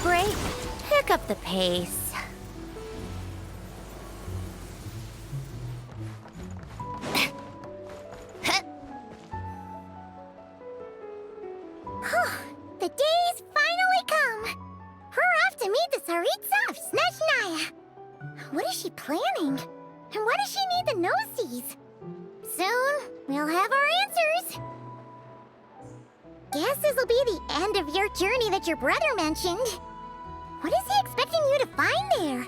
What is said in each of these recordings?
break, pick up the pace. The day's finally come! We're off to meet the Tsaritsa of Snezhnaya! What is she planning? And why does she need the gnosies? Soon, we'll have our answers! Guess this'll be the end of your journey that your brother mentioned. What is he expecting you to find there?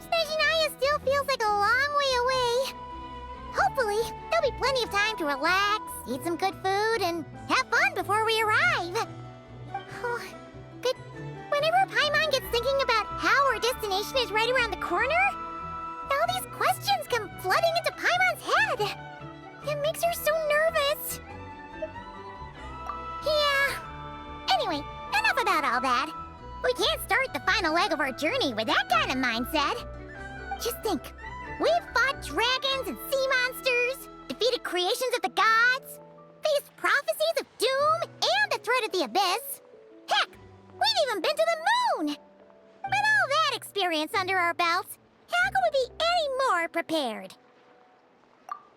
Snezhnaya still feels like a long way away. Hopefully, there'll be plenty of time to relax, eat some good food, and have fun before we arrive. But whenever Paimon gets thinking about how our destination is right around the corner, all these questions come flooding into Paimon's head. It makes her so nervous. Yeah. Anyway, enough about all that. We can't start the final leg of our journey with that kind of mindset. Just think. We've fought dragons and sea monsters, defeated creations of the gods, faced prophecies of doom and the threat of the abyss. Heck, we've even been to the moon! With all that experience under our belts, how could we be any more prepared?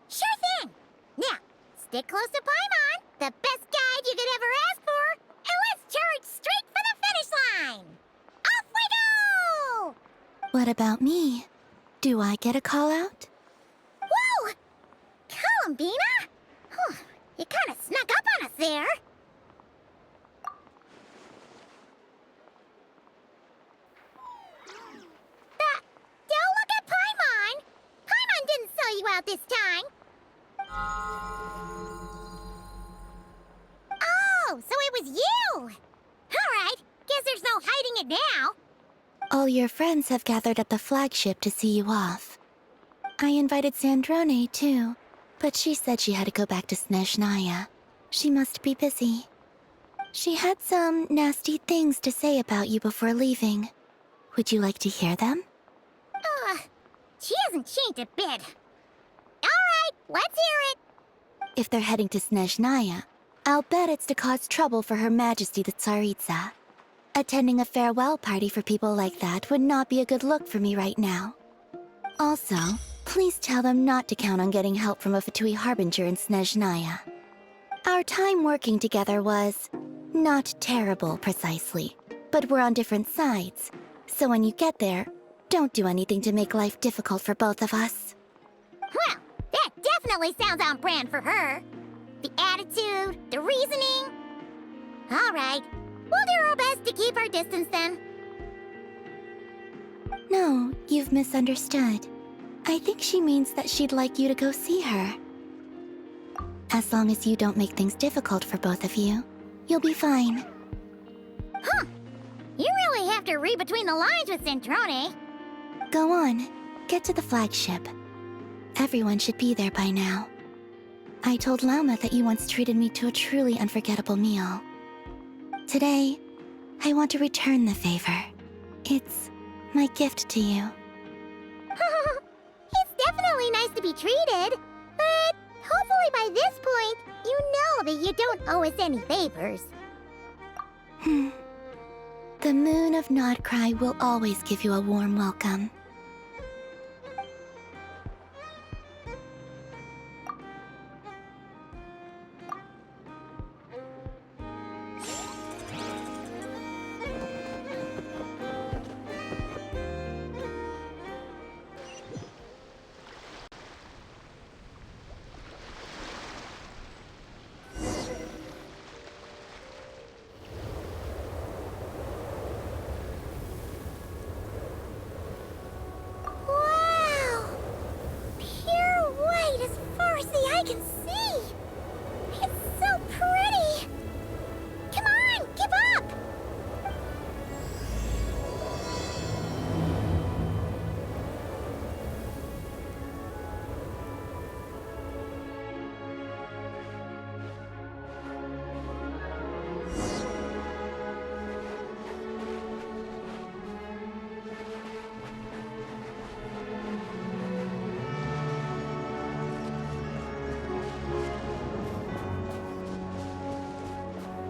Sure thing! Now, stick close to Paimon, the best guide you could ever ask for, and let's charge straight for the finish line! Off we go! What about me? Do I get a call out? Whoa! Columbina? You kind of snuck up on us there. Don't look at Paimon! Paimon didn't sell you out this time. Oh, so it was you! Alright, guess there's no hiding it now. All your friends have gathered at the flagship to see you off. I invited Sandrone, too, but she said she had to go back to Snezhnaya. She must be busy. She had some nasty things to say about you before leaving. Would you like to hear them? She hasn't changed a bit. Alright, let's hear it. If they're heading to Snezhnaya, I'll bet it's to cause trouble for Her Majesty the Tsaritsa. Attending a farewell party for people like that would not be a good look for me right now. Also, please tell them not to count on getting help from a Fatui Harbinger in Snezhnaya. Our time working together was not terrible, precisely, but we're on different sides. So when you get there, don't do anything to make life difficult for both of us. Well, that definitely sounds on brand for her. The attitude, the reasoning. All right. We'll do our best to keep our distance then. No, you've misunderstood. I think she means that she'd like you to go see her. As long as you don't make things difficult for both of you, you'll be fine. You really have to read between the lines with Centrone. Go on, get to the flagship. Everyone should be there by now. I told Lauma that you once treated me to a truly unforgettable meal. Today, I want to return the favor. It's my gift to you. It's definitely nice to be treated, but hopefully by this point, you know that you don't owe us any favors. The moon of Nodcry will always give you a warm welcome. Wow! Pure white as far as the eye can see! It's so pretty! Come on, keep up!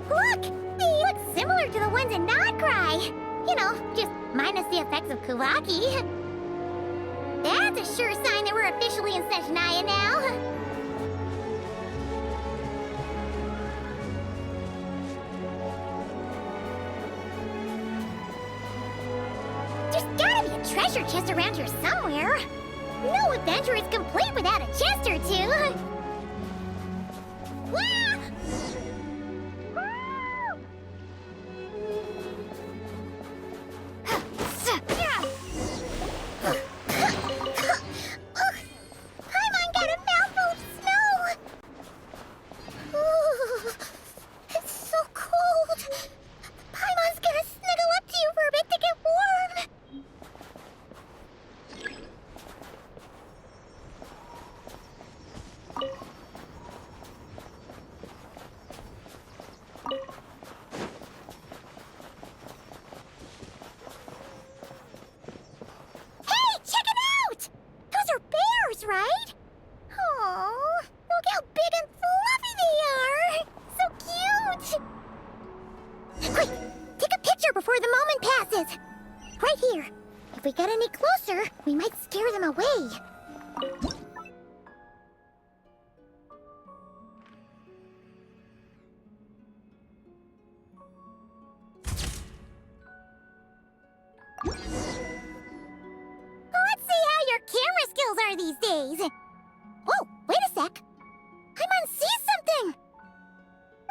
Look! You look similar to the ones in Nodcry. You know, just minus the effects of Kuvaki. That's a sure sign that we're officially in Snezhnaya now. There's gotta be a treasure chest around here somewhere. No adventure is complete without a chest or two. Wah! Paimon got a mouthful of snow. Ooh, it's so cold. Paimon's gonna snuggle up to you for a bit to get warm. Hey, check it out! Those are bears, right? Oh, look how big and fluffy they are! So cute! Quick, take a picture before the moment passes. Right here. If we get any closer, we might scare them away. Let's see how your camera skills are these days. Whoa, wait a sec. Paimon sees something.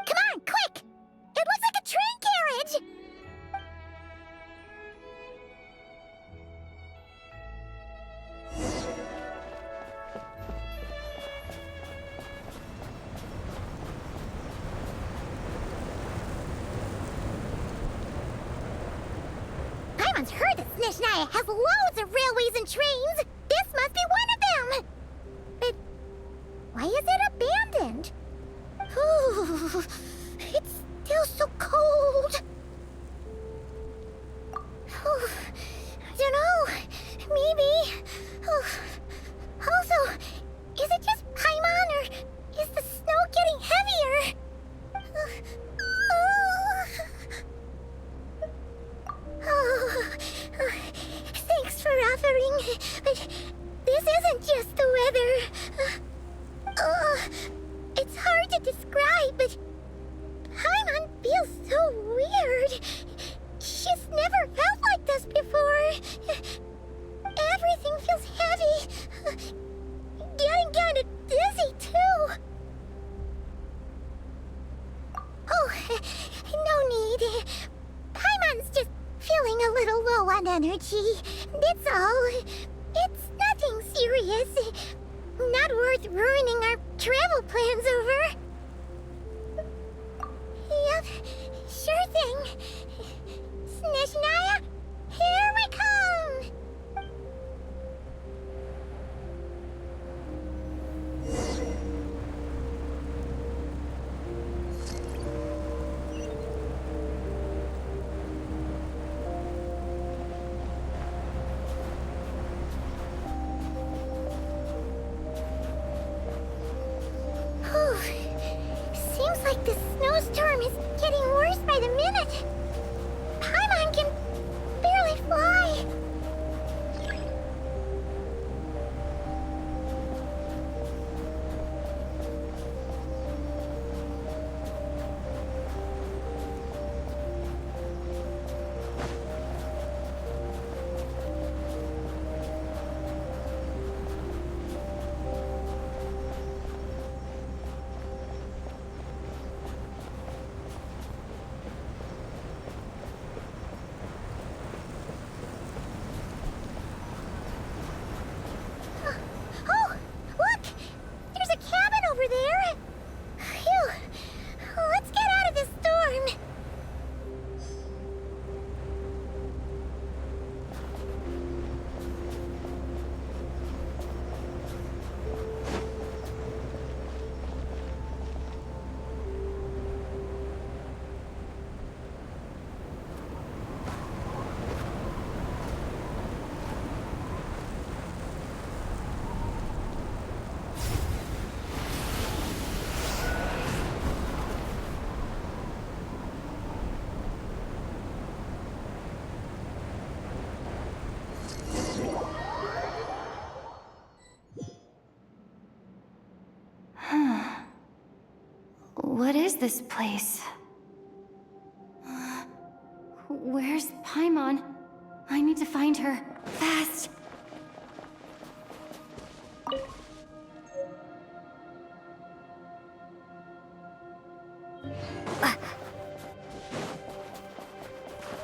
Come on, quick! It looks like a train carriage! Paimon's heard that Snezhnaya has loads of railways and trains. This must be one of them. But why is it abandoned? Ooh, it's still so cold. Ooh, I don't know. Maybe. Ooh. Also, is it just Paimon or is the snow getting heavier? Thanks for offering, but this isn't just the weather. It's hard to describe, but Paimon feels so weird. She's never felt like this before. Everything feels heavy. Getting kinda dizzy, too. Oh, no need. Paimon's just feeling a little low on energy. That's all. It's nothing serious. Not worth ruining our travel plans over. Yep, sure thing. Snezhnaya, here we come! Seems like the snowstorm is getting worse by the minute. Paimon can barely fly. What is this place? Where's Paimon? I need to find her. Fast!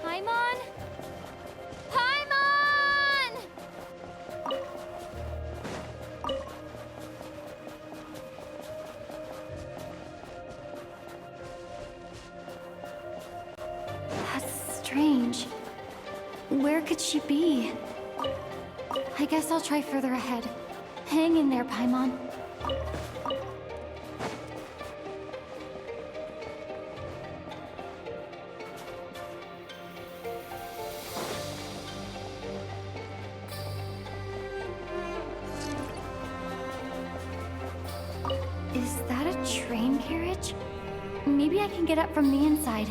Paimon? Paimon! That's strange. Where could she be? I guess I'll try further ahead. Hang in there, Paimon. Is that a train carriage? Maybe I can get up from the inside.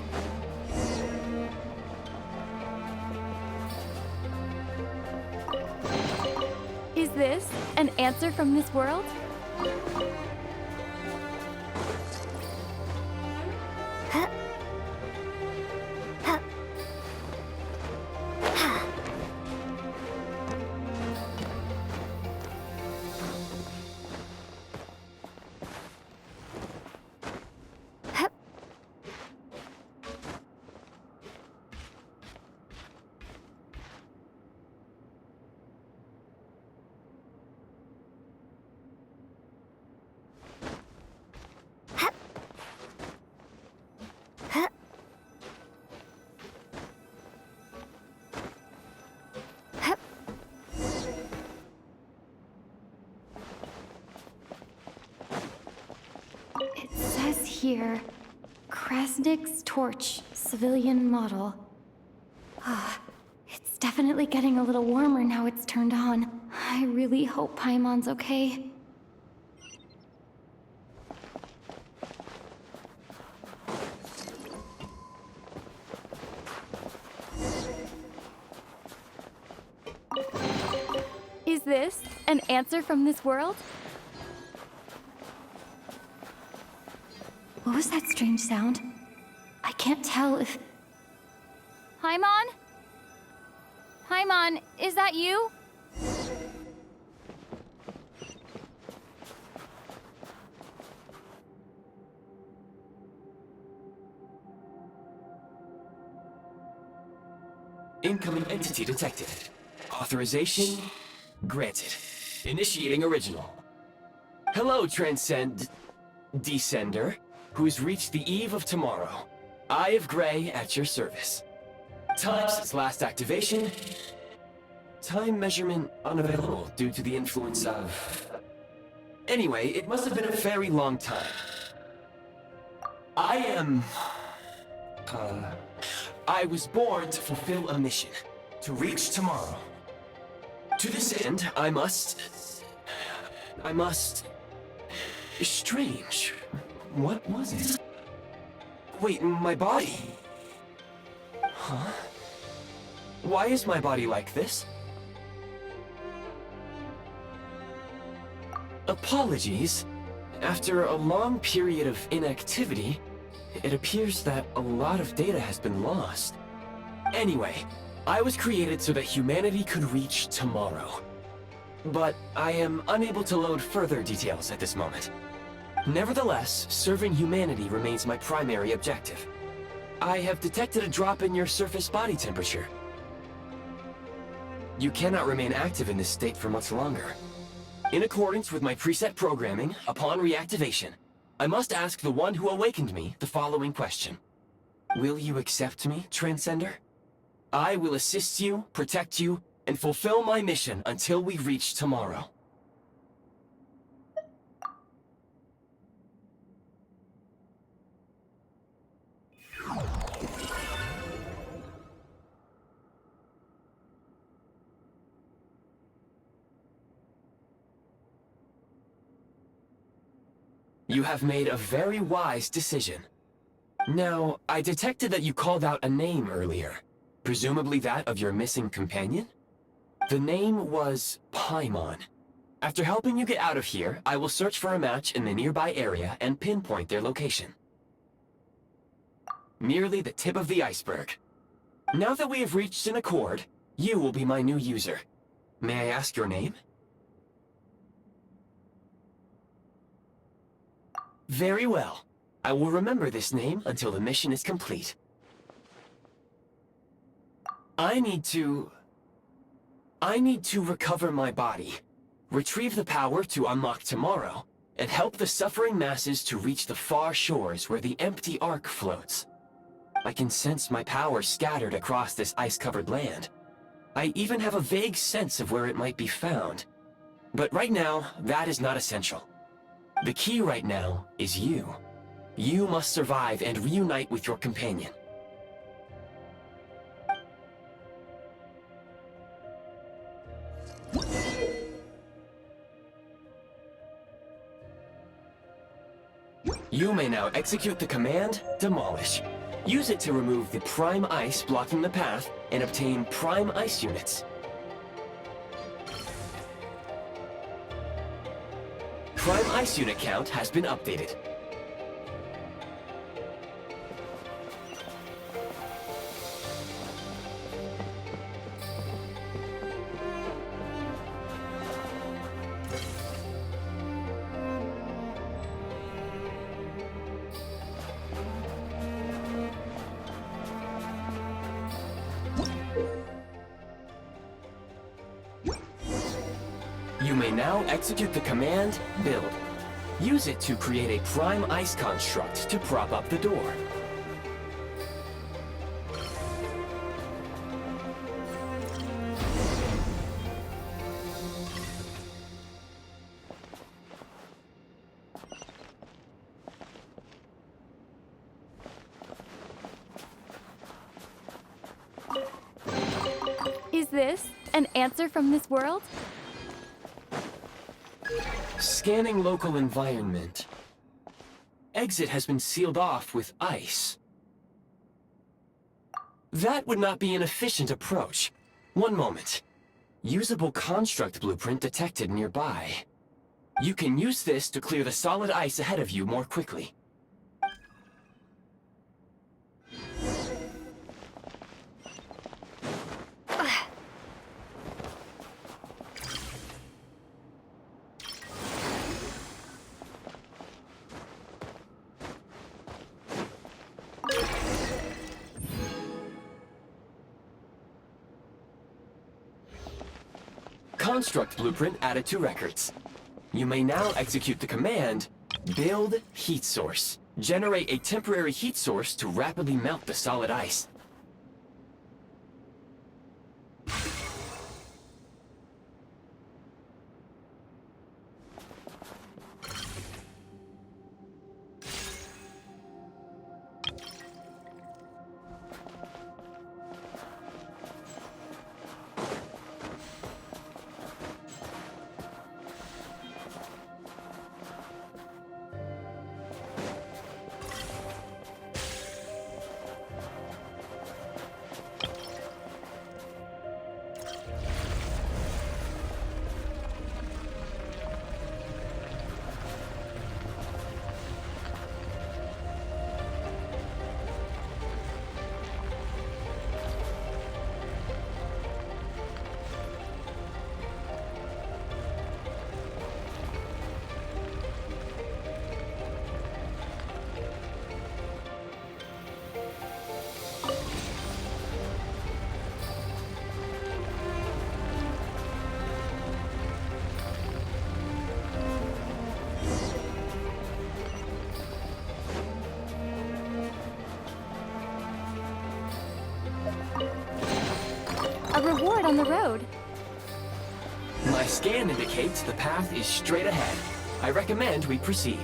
Is this an answer from this world? It says here, Krasnik's torch, civilian model. Ah, it's definitely getting a little warmer now it's turned on. I really hope Paimon's okay. Is this an answer from this world? What was that strange sound? I can't tell if... Paimon? Paimon, is that you? Incoming entity detected. Authorization granted. Initiating original. Hello, Descender, who's reached the eve of tomorrow. Eye of Grey at your service. Time since last activation. Time measurement unavailable due to the influence of... Anyway, it must have been a very long time. I was born to fulfill a mission. To reach tomorrow. To this end, I must... Strange. What was it? Wait, my body? Huh? Why is my body like this? Apologies. After a long period of inactivity, it appears that a lot of data has been lost. Anyway, I was created so that humanity could reach tomorrow. But I am unable to load further details at this moment. Nevertheless, serving humanity remains my primary objective. I have detected a drop in your surface body temperature. You cannot remain active in this state for much longer. In accordance with my preset programming, upon reactivation, I must ask the one who awakened me the following question. Will you accept me, Transcender? I will assist you, protect you, and fulfill my mission until we reach tomorrow. You have made a very wise decision. Now, I detected that you called out a name earlier. Presumably that of your missing companion? The name was Paimon. After helping you get out of here, I will search for a match in the nearby area and pinpoint their location. Merely the tip of the iceberg. Now that we have reached an accord, you will be my new user. May I ask your name? Very well. I will remember this name until the mission is complete. I need to recover my body, retrieve the power to unlock tomorrow, and help the suffering masses to reach the far shores where the empty Ark floats. I can sense my power scattered across this ice-covered land. I even have a vague sense of where it might be found. But right now, that is not essential. The key right now is you. You must survive and reunite with your companion. You may now execute the command, Demolish. Use it to remove the prime ice blocking the path and obtain prime ice units. Prime ice unit count has been updated. You may now execute the command, Build. Use it to create a prime ice construct to prop up the door. Is this an answer from this world? Scanning local environment. Exit has been sealed off with ice. That would not be an efficient approach. One moment. Usable construct blueprint detected nearby. You can use this to clear the solid ice ahead of you more quickly. Construct blueprint added to records. You may now execute the command, Build Heat Source. Generate a temporary heat source to rapidly melt the solid ice. A reward on the road. My scan indicates the path is straight ahead. I recommend we proceed.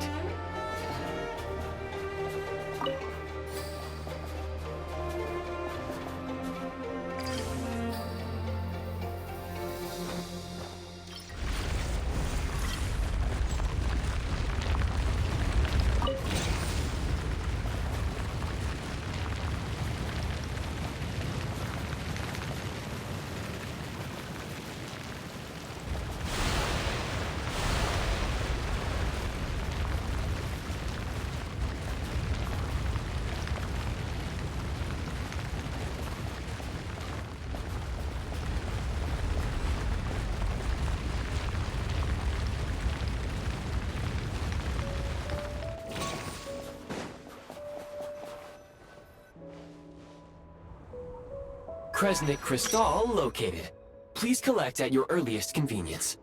Kresnik Crystal located. Please collect at your earliest convenience.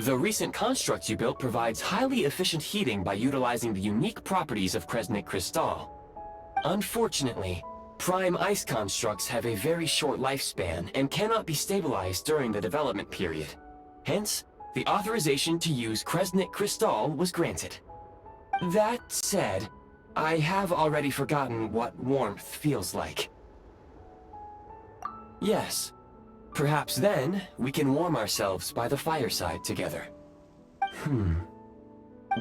The recent construct you built provides highly efficient heating by utilizing the unique properties of Kresnik Crystal. Unfortunately, prime ice constructs have a very short lifespan and cannot be stabilized during the development period. Hence, the authorization to use Kresnik Crystal was granted. That said, I have already forgotten what warmth feels like. Yes. Perhaps then, we can warm ourselves by the fireside together.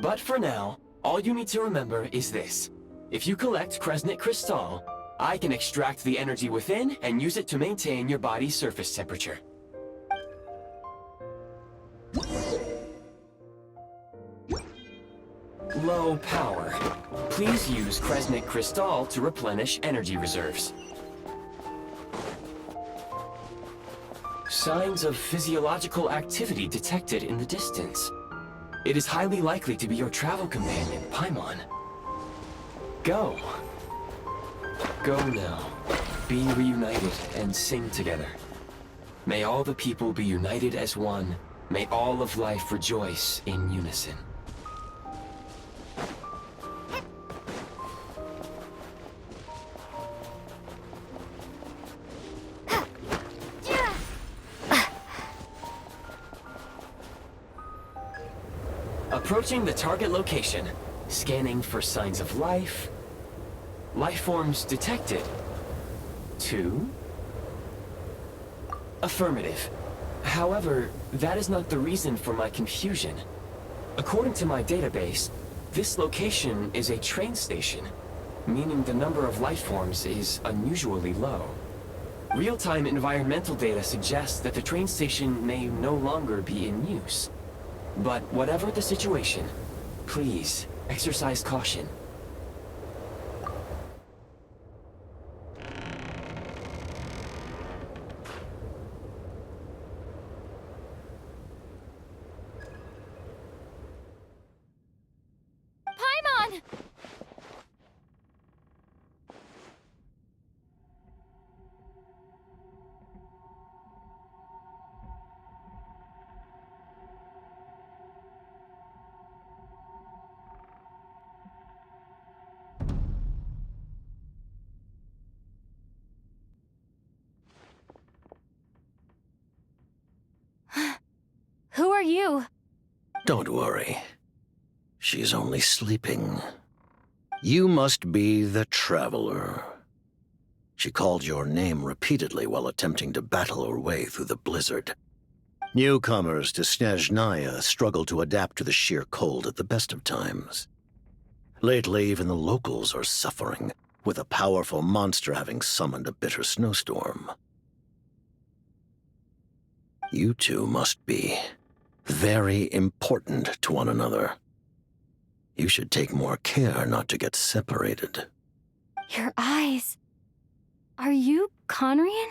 But for now, all you need to remember is this. If you collect Kresnik Crystal, I can extract the energy within and use it to maintain your body's surface temperature. Low power. Please use Kresnik Crystal to replenish energy reserves. Signs of physiological activity detected in the distance. It is highly likely to be your travel companion, Paimon. Go. Go now. Be reunited and sing together. May all the people be united as one. May all of life rejoice in unison. Approaching the target location, scanning for signs of life. Life forms detected. 2. Affirmative. However, that is not the reason for my confusion. According to my database, this location is a train station, meaning the number of life forms is unusually low. Real-time environmental data suggests that the train station may no longer be in use. But whatever the situation, please exercise caution. Paimon! Who are you? Don't worry. She's only sleeping. You must be the Traveler. She called your name repeatedly while attempting to battle her way through the blizzard. Newcomers to Snezhnaya struggle to adapt to the sheer cold at the best of times. Lately, even the locals are suffering, with a powerful monster having summoned a bitter snowstorm. You two must be very important to one another. You should take more care not to get separated. Your eyes. Are you Conrian?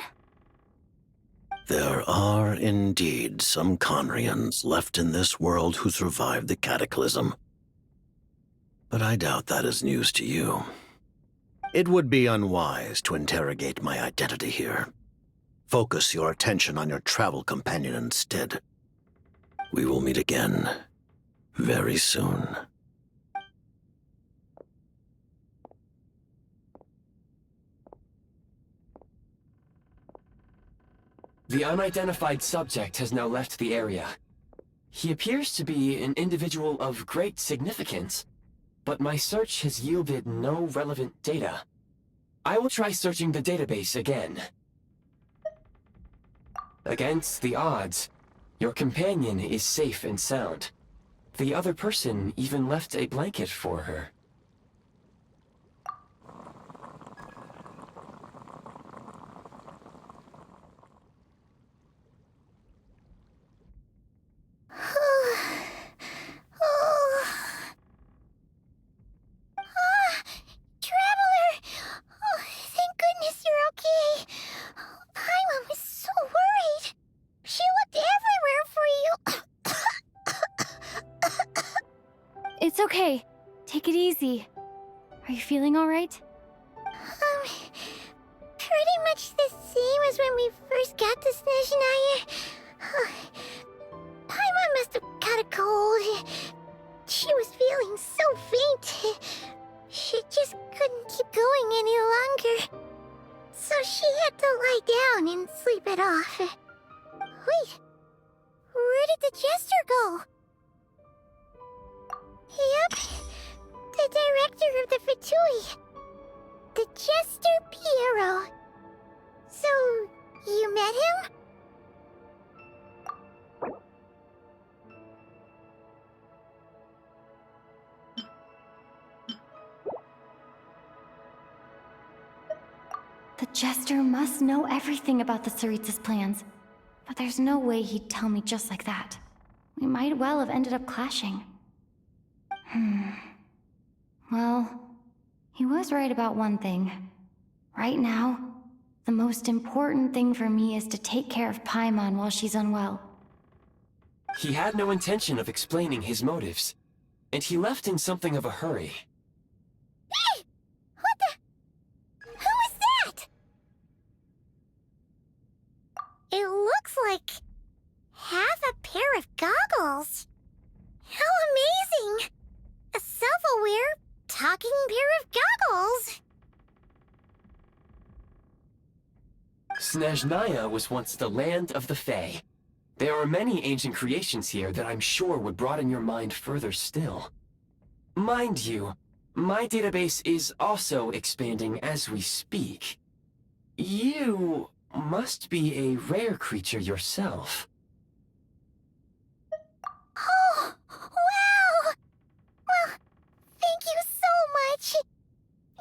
There are indeed some Conrians left in this world who survived the cataclysm. But I doubt that is news to you. It would be unwise to interrogate my identity here. Focus your attention on your travel companion instead. We will meet again very soon. The unidentified subject has now left the area. He appears to be an individual of great significance, but my search has yielded no relevant data. I will try searching the database again. Against the odds, your companion is safe and sound. The other person even left a blanket for her. Traveler! Oh, thank goodness you're okay. Paimon was so worried. She looked everywhere for you. It's okay. Take it easy. Are you feeling all right? Pretty much the same as when we first got to Snezhnaya. Paimon must have caught a cold. She was feeling so faint. She just couldn't keep going any longer. So she had to lie down and sleep it off. Wait, where did the jester go? Yep, the director of the Fatui. The Jester Piero. So, you met him? The Jester must know everything about the Tsaritsa's plans. But there's no way he'd tell me just like that. We might well have ended up clashing. Well, he was right about one thing. Right now, the most important thing for me is to take care of Paimon while she's unwell. He had no intention of explaining his motives, and he left in something of a hurry. Hey! What the? Who is that? It looks like half a pair of goggles. How amazing! A self-aware, talking pair of goggles! Snezhnaya was once the land of the Fae. There are many ancient creations here that I'm sure would broaden your mind further still. Mind you, my database is also expanding as we speak. You must be a rare creature yourself. Oh, wow! Well, thank you so much.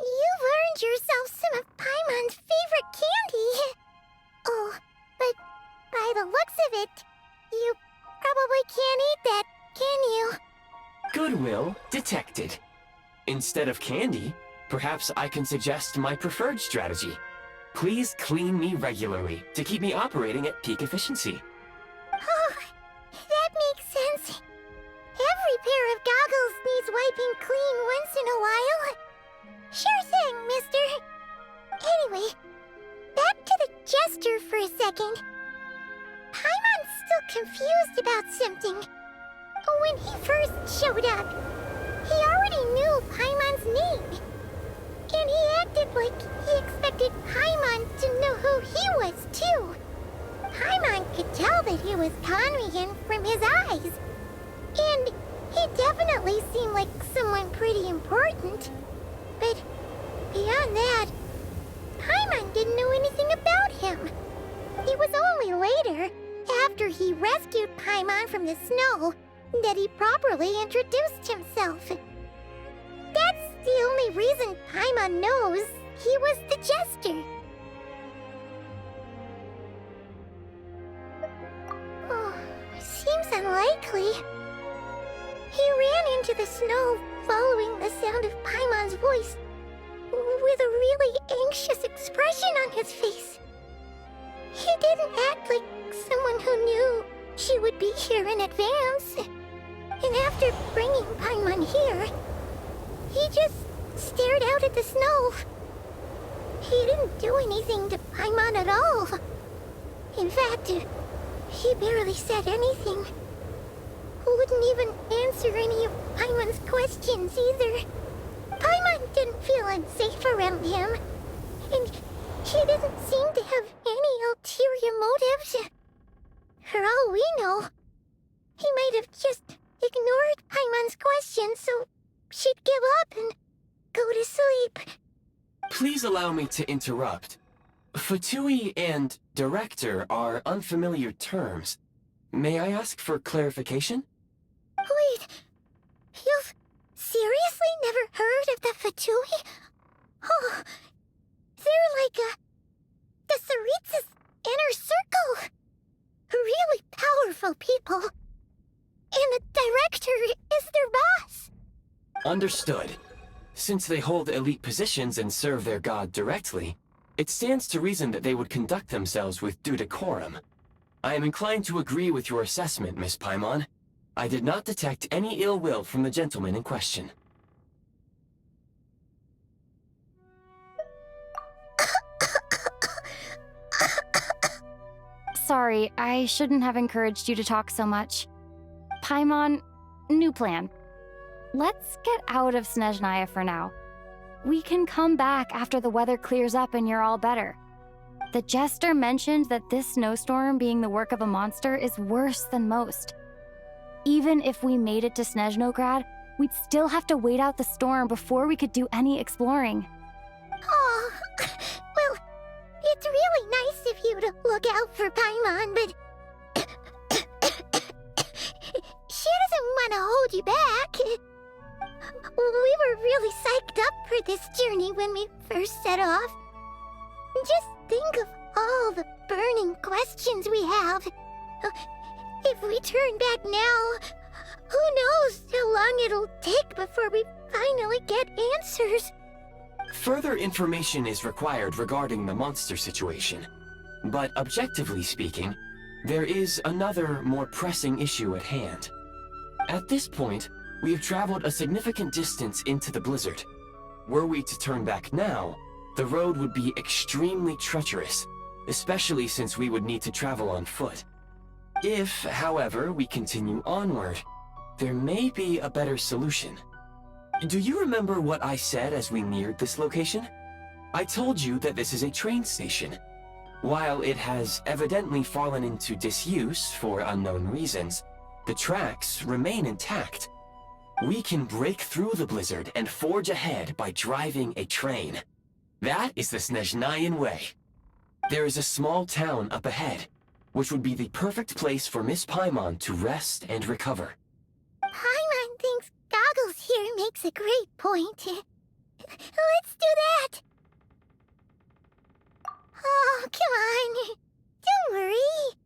You've earned yourself some of Paimon's favorite candy. Oh, but by the looks of it, you probably can't eat that, can you? Goodwill detected. Instead of candy, perhaps I can suggest my preferred strategy. Please clean me regularly to keep me operating at peak efficiency. Oh, that makes sense. Every pair of goggles needs wiping clean once in a while. Sure thing, mister. Anyway, back to the Jester for a second. Paimon's still confused about something. When he first showed up, he already knew Paimon's name. And he acted like he expected Paimon to know who he was, too. Paimon could tell that he was conning him from his eyes. And he definitely seemed like someone pretty important. But beyond that, Paimon didn't know anything about him. It was only later, after he rescued Paimon from the snow, that he properly introduced himself. That's the only reason Paimon knows he was the Jester. Oh, seems unlikely. He ran into the snow following the sound of Paimon's voice, with a really anxious expression on his face. He didn't act like someone who knew she would be here in advance. And after bringing Paimon here, he just stared out at the snow. He didn't do anything to Paimon at all. In fact, he barely said anything. Wouldn't even answer any of Paimon's questions either. Paimon didn't feel unsafe around him, and he didn't seem to have any ulterior motives. For all we know, he might have just ignored Paimon's questions so she'd give up and go to sleep. Please allow me to interrupt. Fatui and director are unfamiliar terms. May I ask for clarification? Wait, you've seriously never heard of the Fatui? Oh, they're like the Tsaritsa's inner circle. Really powerful people. And the director is their boss. Understood. Since they hold elite positions and serve their god directly, it stands to reason that they would conduct themselves with due decorum. I am inclined to agree with your assessment, Miss Paimon. I did not detect any ill will from the gentleman in question. Sorry, I shouldn't have encouraged you to talk so much. Paimon, new plan. Let's get out of Snezhnaya for now. We can come back after the weather clears up and you're all better. The jester mentioned that this snowstorm being the work of a monster is worse than most. Even if we made it to Snezhnograd, we'd still have to wait out the storm before we could do any exploring. Oh, well, it's really nice of you to look out for Paimon, but she doesn't want to hold you back. We were really psyched up for this journey when we first set off. Just think of all the burning questions we have. If we turn back now, who knows how long it'll take before we finally get answers. Further information is required regarding the monster situation. But objectively speaking, there is another, more pressing issue at hand. At this point, we have traveled a significant distance into the blizzard. Were we to turn back now, the road would be extremely treacherous, especially since we would need to travel on foot. If, however, we continue onward, there may be a better solution. Do you remember what I said as we neared this location? I told you that this is a train station. While it has evidently fallen into disuse for unknown reasons, the tracks remain intact. We can break through the blizzard and forge ahead by driving a train. That is the Snezhnayan way. There is a small town up ahead, which would be the perfect place for Miss Paimon to rest and recover. Paimon thinks Goggles here makes a great point. Let's do that! Oh, come on. Don't worry.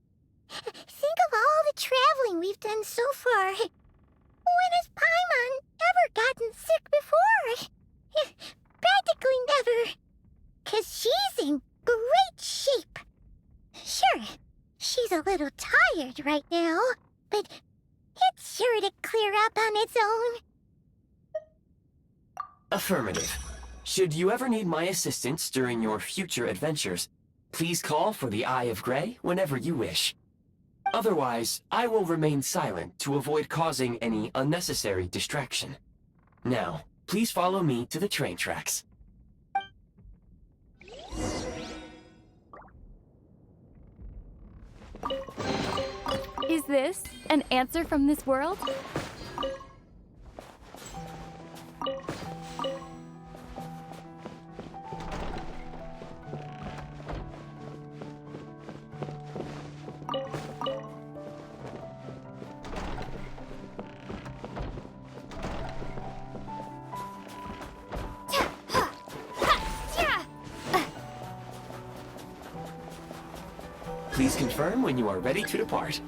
Think of all the traveling we've done so far. When has Paimon ever gotten sick before? Practically never. 'Cause she's in great shape. Sure, she's a little tired right now, but it's sure to clear up on its own. Affirmative. Should you ever need my assistance during your future adventures, please call for the Eye of Grey whenever you wish. Otherwise, I will remain silent to avoid causing any unnecessary distraction. Now, please follow me to the train tracks. Is this an answer from this world? Please confirm when you are ready to depart.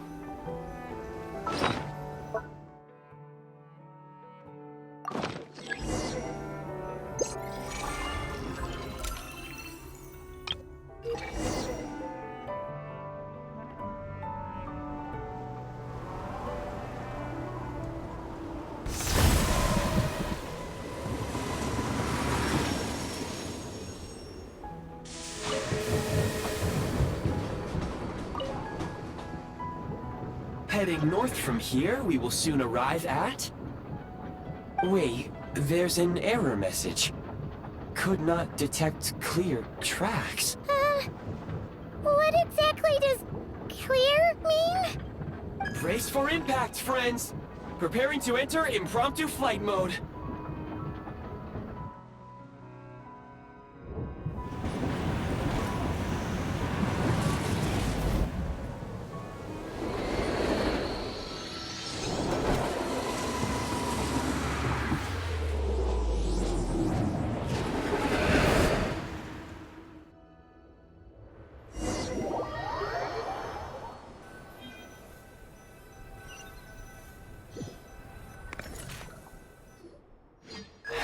Heading north from here, we will soon arrive at... Wait, there's an error message. Could not detect clear tracks. What exactly does clear mean? Brace for impact, friends! Preparing to enter impromptu flight mode.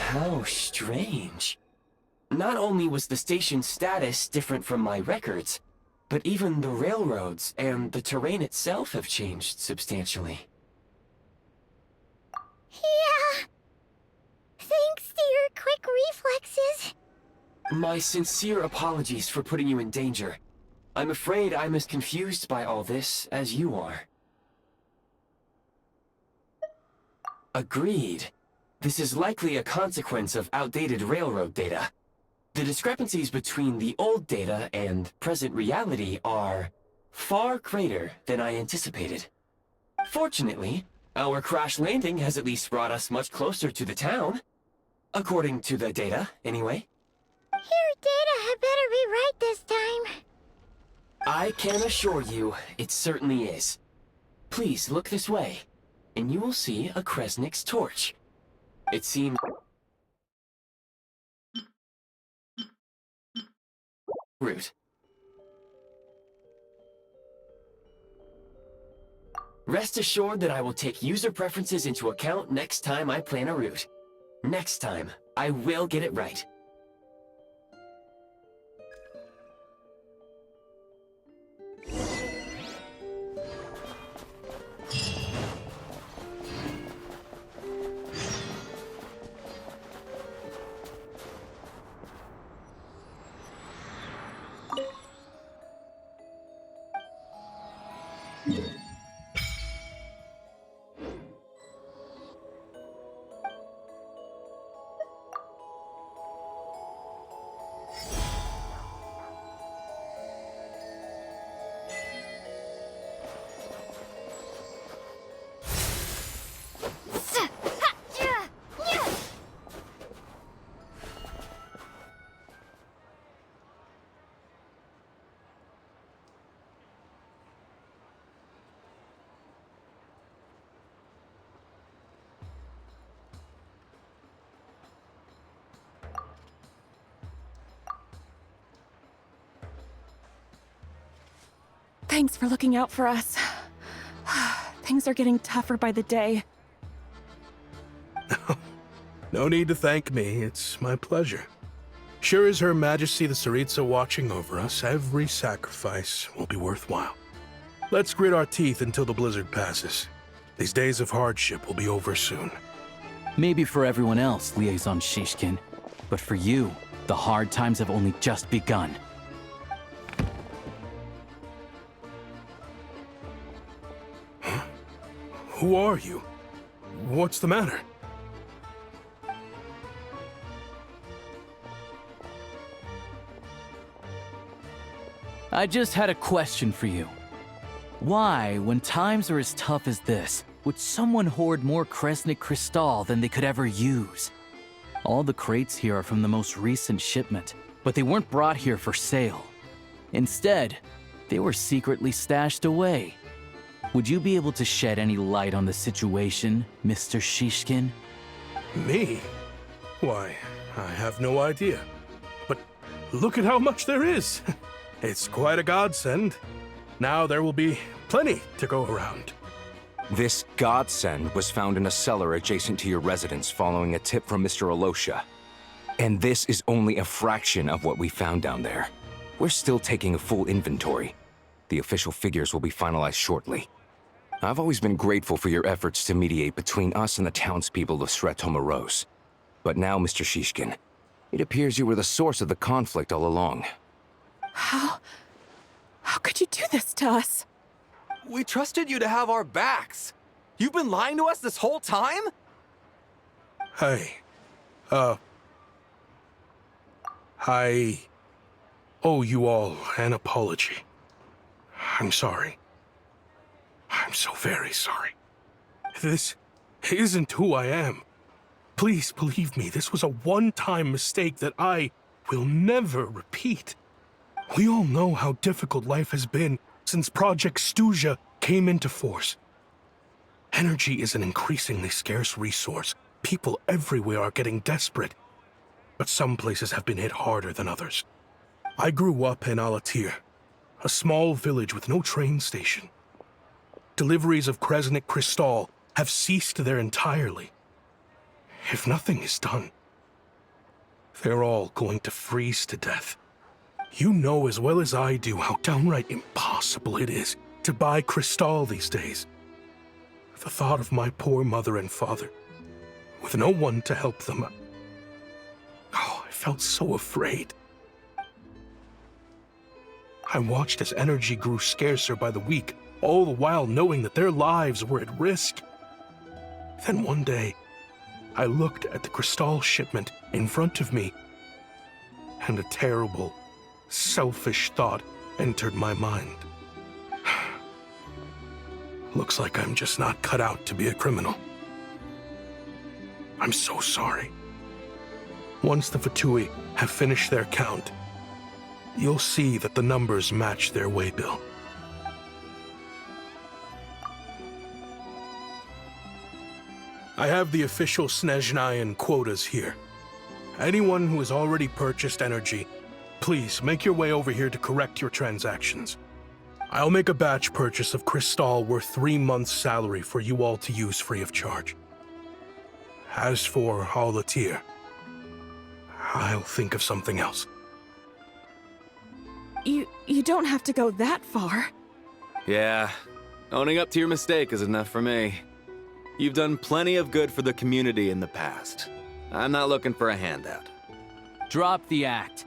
How strange. Not only was the station's status different from my records, but even the railroads and the terrain itself have changed substantially. Yeah. Thanks to your quick reflexes. My sincere apologies for putting you in danger. I'm afraid I'm as confused by all this as you are. Agreed. This is likely a consequence of outdated railroad data. The discrepancies between the old data and present reality are far greater than I anticipated. Fortunately, our crash landing has at least brought us much closer to the town. According to the data, anyway. Your data had better be right this time. I can assure you, it certainly is. Please look this way, and you will see a Kresnik's torch. It seems... route. Rest assured that I will take user preferences into account next time I plan a route. Next time, I will get it right. Thanks for looking out for us. Things are getting tougher by the day. No need to thank me, it's my pleasure. Sure as Her Majesty the Tsaritsa watching over us, every sacrifice will be worthwhile. Let's grit our teeth until the blizzard passes. These days of hardship will be over soon. Maybe for everyone else, Liaison Shishkin, but for you, the hard times have only just begun. Who are you? What's the matter? I just had a question for you. Why, when times are as tough as this, would someone hoard more Kresnik Crystal than they could ever use? All the crates here are from the most recent shipment, but they weren't brought here for sale. Instead, they were secretly stashed away. Would you be able to shed any light on the situation, Mr. Shishkin? Me? Why, I have no idea. But look at how much there is. It's quite a godsend. Now there will be plenty to go around. This godsend was found in a cellar adjacent to your residence following a tip from Mr. Alosha. And this is only a fraction of what we found down there. We're still taking a full inventory. The official figures will be finalized shortly. I've always been grateful for your efforts to mediate between us and the townspeople of Sretomaros. But now, Mr. Shishkin, it appears you were the source of the conflict all along. How could you do this to us? We trusted you to have our backs. You've been lying to us this whole time? Hey, I owe you all an apology. I'm sorry. I'm so very sorry. This isn't who I am. Please believe me, this was a one-time mistake that I will never repeat. We all know how difficult life has been since Project Stuja came into force. Energy is an increasingly scarce resource. People everywhere are getting desperate. But some places have been hit harder than others. I grew up in Alatir, a small village with no train station. Deliveries of Kresnik Crystal have ceased there entirely. If nothing is done, they're all going to freeze to death. You know as well as I do how downright impossible it is to buy Crystal these days. The thought of my poor mother and father, with no one to help them, I felt so afraid. I watched as energy grew scarcer by the week, all the while knowing that their lives were at risk. Then one day, I looked at the crystal shipment in front of me, and a terrible, selfish thought entered my mind. Looks like I'm just not cut out to be a criminal. I'm so sorry. Once the Fatui have finished their count, you'll see that the numbers match their waybill. I have the official Snezhnayan quotas here. Anyone who has already purchased energy, please make your way over here to correct your transactions. I'll make a batch purchase of crystal worth 3 months' salary for you all to use free of charge. As for Alatir, I'll think of something else. You don't have to go that far. Yeah, owning up to your mistake is enough for me. You've done plenty of good for the community in the past. I'm not looking for a handout. Drop the act.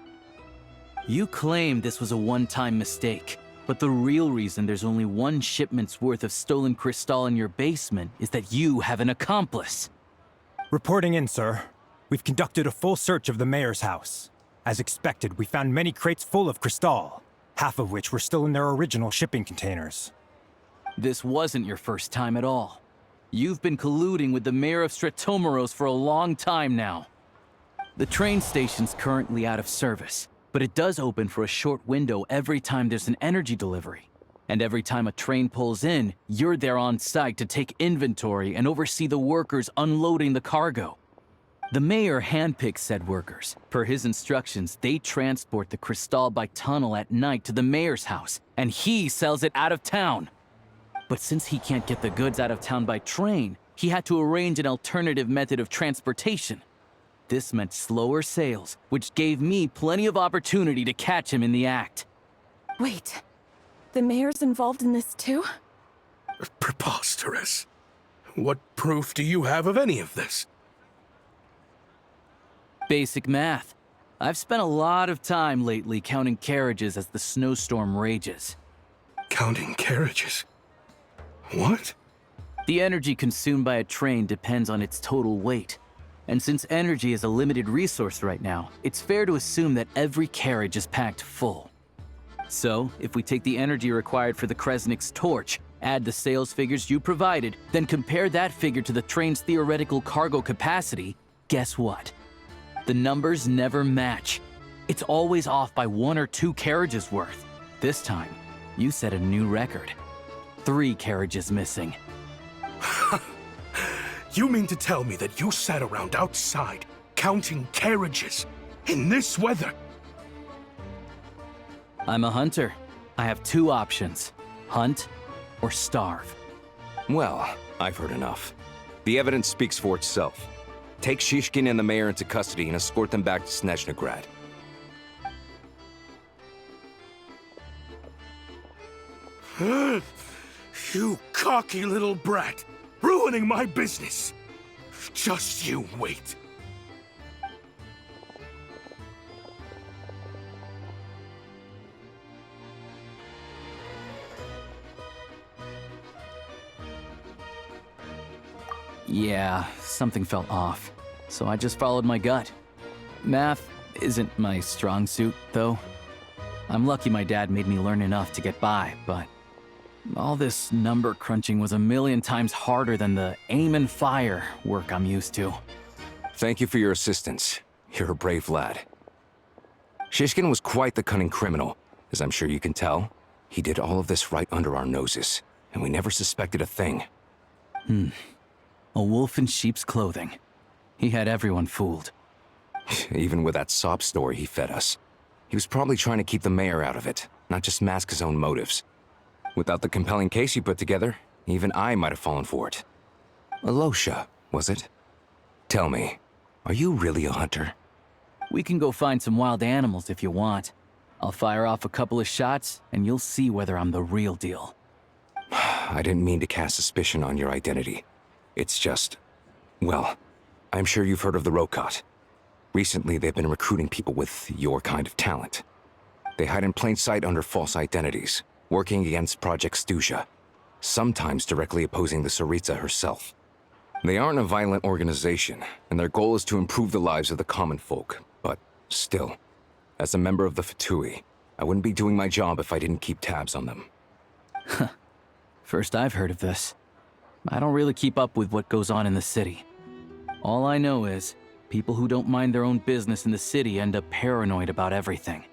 You claimed this was a one-time mistake, but the real reason there's only 1 shipment's worth of stolen crystal in your basement is that you have an accomplice. Reporting in, sir. We've conducted a full search of the mayor's house. As expected, we found many crates full of crystal, half of which were still in their original shipping containers. This wasn't your first time at all. You've been colluding with the mayor of Stratomeros for a long time now. The train station's currently out of service, but it does open for a short window every time there's an energy delivery. And every time a train pulls in, you're there on site to take inventory and oversee the workers unloading the cargo. The mayor handpicks said workers. Per his instructions, they transport the crystal by tunnel at night to the mayor's house, and he sells it out of town. But since he can't get the goods out of town by train, he had to arrange an alternative method of transportation. This meant slower sales, which gave me plenty of opportunity to catch him in the act. Wait, the mayor's involved in this too? Preposterous. What proof do you have of any of this? Basic math. I've spent a lot of time lately counting carriages as the snowstorm rages. Counting carriages? What? The energy consumed by a train depends on its total weight. And since energy is a limited resource right now, it's fair to assume that every carriage is packed full. So, if we take the energy required for the Kresnik's torch, add the sales figures you provided, then compare that figure to the train's theoretical cargo capacity, guess what? The numbers never match. It's always off by 1 or 2 carriages worth. This time, you set a new record. 3 carriages missing. You mean to tell me that you sat around outside, counting carriages, in this weather? I'm a hunter. I have 2 options. Hunt or starve. Well, I've heard enough. The evidence speaks for itself. Take Shishkin and the mayor into custody and escort them back to Snezhnagrad. You cocky little brat! Ruining my business! Just you wait. Yeah, something felt off. So I just followed my gut. Math isn't my strong suit, though. I'm lucky my dad made me learn enough to get by, but all this number crunching was a million times harder than the aim and fire work I'm used to. Thank you for your assistance. You're a brave lad. Shishkin was quite the cunning criminal, as I'm sure you can tell. He did all of this right under our noses, and we never suspected a thing. A wolf in sheep's clothing. He had everyone fooled. Even with that sob story he fed us. He was probably trying to keep the mayor out of it, not just mask his own motives. Without the compelling case you put together, even I might have fallen for it. Alosha, was it? Tell me, are you really a hunter? We can go find some wild animals if you want. I'll fire off a couple of shots, and you'll see whether I'm the real deal. I didn't mean to cast suspicion on your identity. It's just... well, I'm sure you've heard of the Rokot. Recently, they've been recruiting people with your kind of talent. They hide in plain sight under false identities, working against Project Stuzha, sometimes directly opposing the Tsaritsa herself. They aren't a violent organization, and their goal is to improve the lives of the common folk. But still, as a member of the Fatui, I wouldn't be doing my job if I didn't keep tabs on them. First I've heard of this. I don't really keep up with what goes on in the city. All I know is, people who don't mind their own business in the city end up paranoid about everything.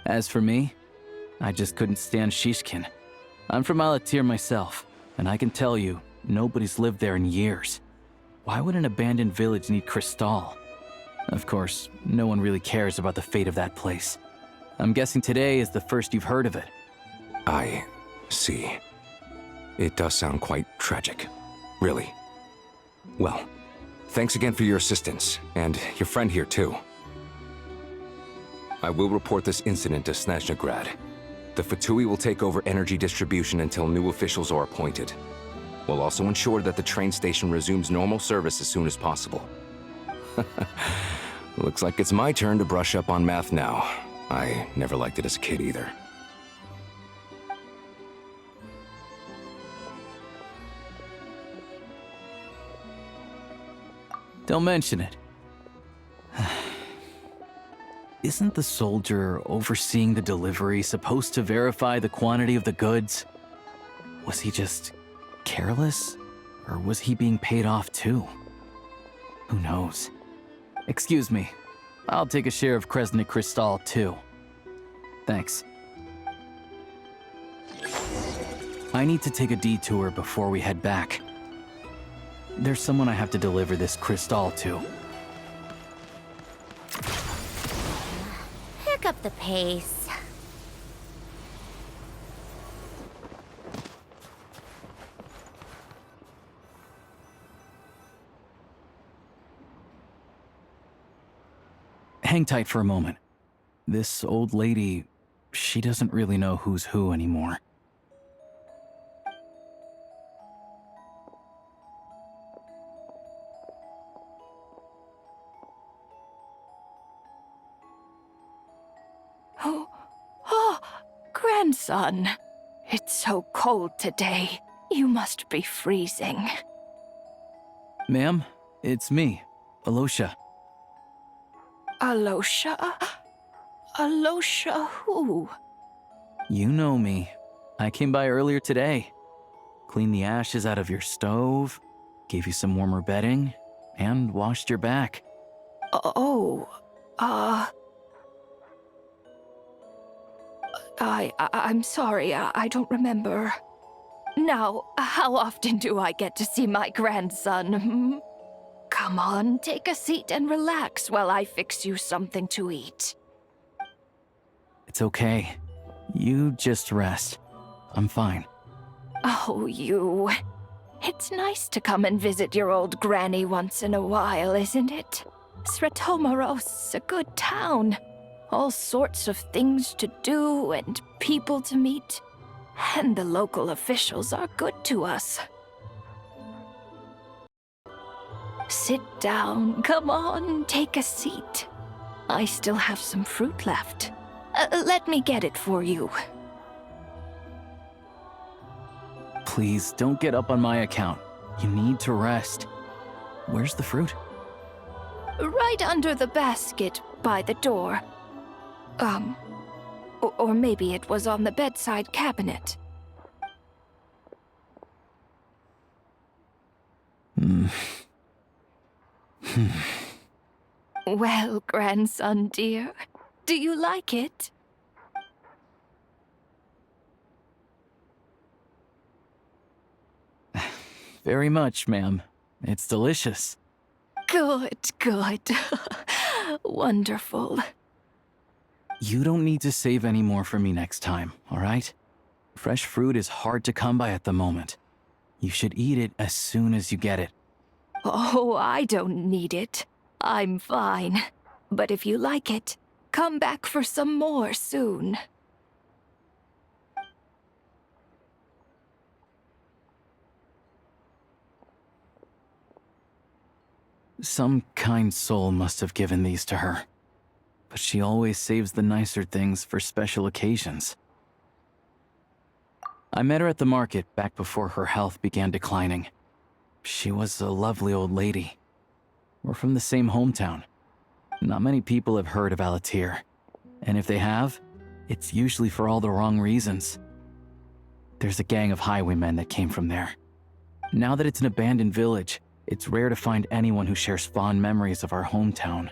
As for me, I just couldn't stand Shishkin. I'm from Alatir myself, and I can tell you, nobody's lived there in years. Why would an abandoned village need Crystal? Of course, no one really cares about the fate of that place. I'm guessing today is the first you've heard of it. I see. It does sound quite tragic. Really. Well, thanks again for your assistance, and your friend here too. I will report this incident to Snezhnaya. The Fatui will take over energy distribution until new officials are appointed. We'll also ensure that the train station resumes normal service as soon as possible. Looks like it's my turn to brush up on math now. I never liked it as a kid either. Don't mention it. Isn't the soldier overseeing the delivery supposed to verify the quantity of the goods? Was he just careless? Or was he being paid off too? Who knows? Excuse me. I'll take a share of Kresnik Crystal too. Thanks. I need to take a detour before we head back. There's someone I have to deliver this crystal to. Pick up the pace. Hang tight for a moment. This old lady, she doesn't really know who's who anymore. Oh, grandson. It's so cold today. You must be freezing. Ma'am, it's me, Alosha. Alosha? Alosha who? You know me. I came by earlier today. Cleaned the ashes out of your stove, gave you some warmer bedding, and washed your back. I'm sorry, I don't remember. Now, how often do I get to see my grandson, hmm? Come on, take a seat and relax while I fix you something to eat. It's okay. You just rest. I'm fine. Oh, you. It's nice to come and visit your old granny once in a while, isn't it? Sretomaros's a good town. All sorts of things to do and people to meet. And the local officials are good to us. Sit down. Come on, take a seat. I still have some fruit left. Let me get it for you. Please, don't get up on my account. You need to rest. Where's the fruit? Right under the basket by the door. Or maybe it was on the bedside cabinet. Well, grandson dear, do you like it? Very much, ma'am. It's delicious. Good, good. Wonderful. You don't need to save any more for me next time, all right? Fresh fruit is hard to come by at the moment. You should eat it as soon as you get it. Oh, I don't need it. I'm fine. But if you like it, come back for some more soon. Some kind soul must have given these to her. but she always saves the nicer things for special occasions. I met her at the market back before her health began declining. She was a lovely old lady. We're from the same hometown. Not many people have heard of Alatir, and if they have, it's usually for all the wrong reasons. There's a gang of highwaymen that came from there. Now that it's an abandoned village, it's rare to find anyone who shares fond memories of our hometown.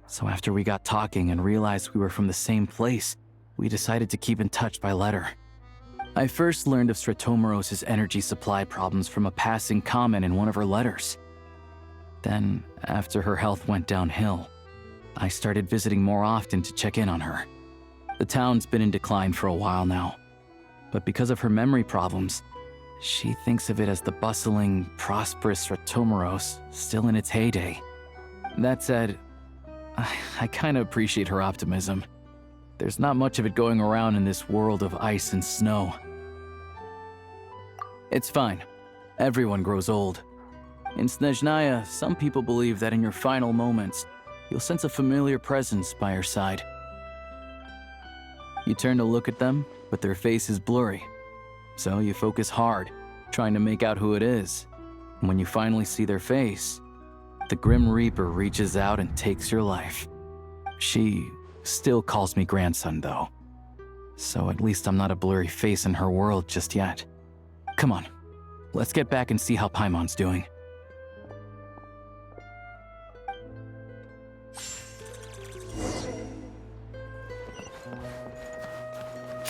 So after we got talking and realized we were from the same place, we decided to keep in touch by letter. I first learned of Stratomoros's energy supply problems from a passing comment in one of her letters. Then, after her health went downhill, I started visiting more often to check in on her. The town's been in decline for a while now, but because of her memory problems, she thinks of it as the bustling, prosperous Stratomoros still in its heyday. That said, I kinda appreciate her optimism. There's not much of it going around in this world of ice and snow. It's fine. Everyone grows old. In Snezhnaya, some people believe that in your final moments, you'll sense a familiar presence by your side. You turn to look at them, but their face is blurry. So you focus hard, trying to make out who it is. And when you finally see their face, the Grim Reaper reaches out and takes your life. She still calls me grandson, though. So at least I'm not a blurry face in her world just yet. Come on, let's get back and see how Paimon's doing.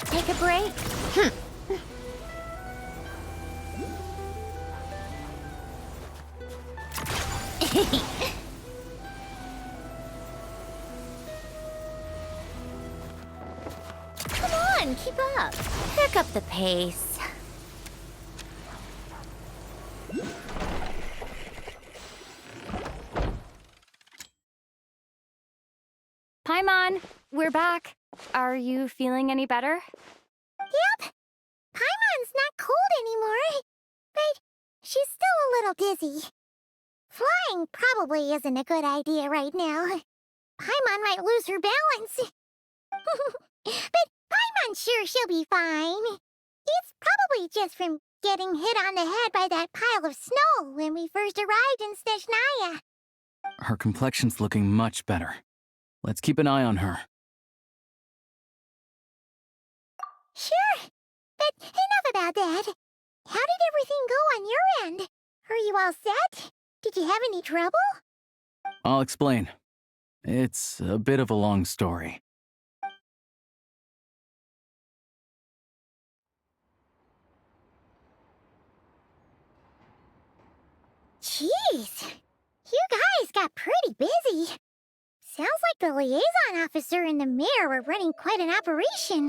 Take a break? Come on, keep up. Pick up the pace. Paimon, we're back. Are you feeling any better? Yep. Paimon's not cold anymore, but she's still a little dizzy. Flying probably isn't a good idea right now. Paimon might lose her balance. But Paimon's sure she'll be fine. It's probably just from getting hit on the head by that pile of snow when we first arrived in Snezhnaya. Her complexion's looking much better. Let's keep an eye on her. Sure, but enough about that. How did everything go on your end? Are you all set? Did you have any trouble? I'll explain. It's a bit of a long story. Jeez, you guys got pretty busy. Sounds like the liaison officer and the mayor were running quite an operation.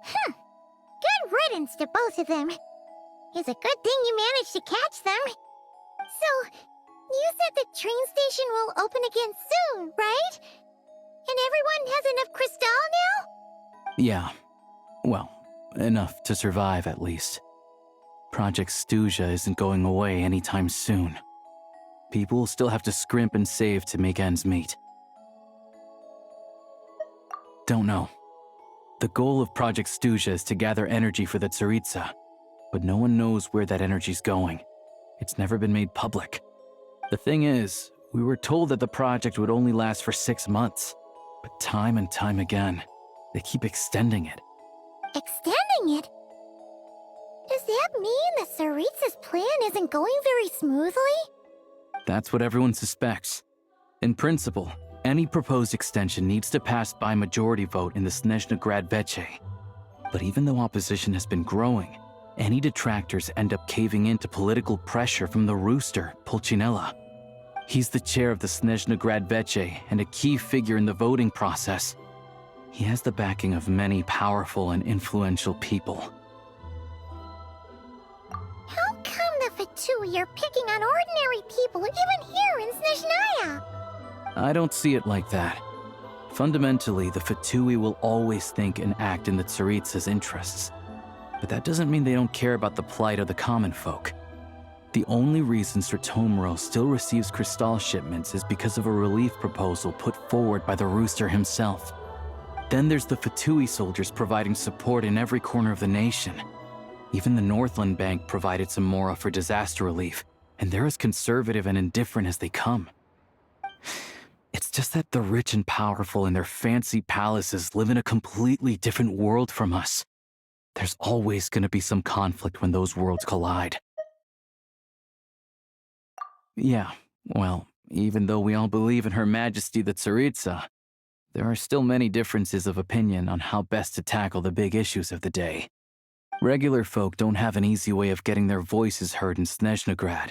Good riddance to both of them. It's a good thing you managed to catch them. So, you said the train station will open again soon, right? And everyone has enough crystal now? Yeah. Well, enough to survive at least. Project Snezhnaya isn't going away anytime soon. People will still have to scrimp and save to make ends meet. Don't know. The goal of Project Snezhnaya is to gather energy for the Tsaritsa, but no one knows where that energy's going. It's never been made public. The thing is, we were told that the project would only last for 6 months, but time and time again, they keep extending it. Extending it? Does that mean the Tsaritsa's plan isn't going very smoothly? That's what everyone suspects. In principle, any proposed extension needs to pass by majority vote in the Snezhnaya Veche. But even though opposition has been growing, any detractors end up caving in to political pressure from the rooster, Pulcinella. He's the chair of the Snezhnaya Veche and a key figure in the voting process. He has the backing of many powerful and influential people. How come the Fatui are picking on ordinary people even here in Snezhnaya? I don't see it like that. Fundamentally, the Fatui will always think and act in the Tsaritsa's interests. But that doesn't mean they don't care about the plight of the common folk. The only reason Sratomro still receives Crystal shipments is because of a relief proposal put forward by the Rooster himself. Then there's the Fatui soldiers providing support in every corner of the nation. Even the Northland Bank provided some Mora for disaster relief, and they're as conservative and indifferent as they come. It's just that the rich and powerful in their fancy palaces live in a completely different world from us. There's always going to be some conflict when those worlds collide. Yeah, well, even though we all believe in Her Majesty the Tsaritsa, there are still many differences of opinion on how best to tackle the big issues of the day. Regular folk don't have an easy way of getting their voices heard in Snezhnagrad,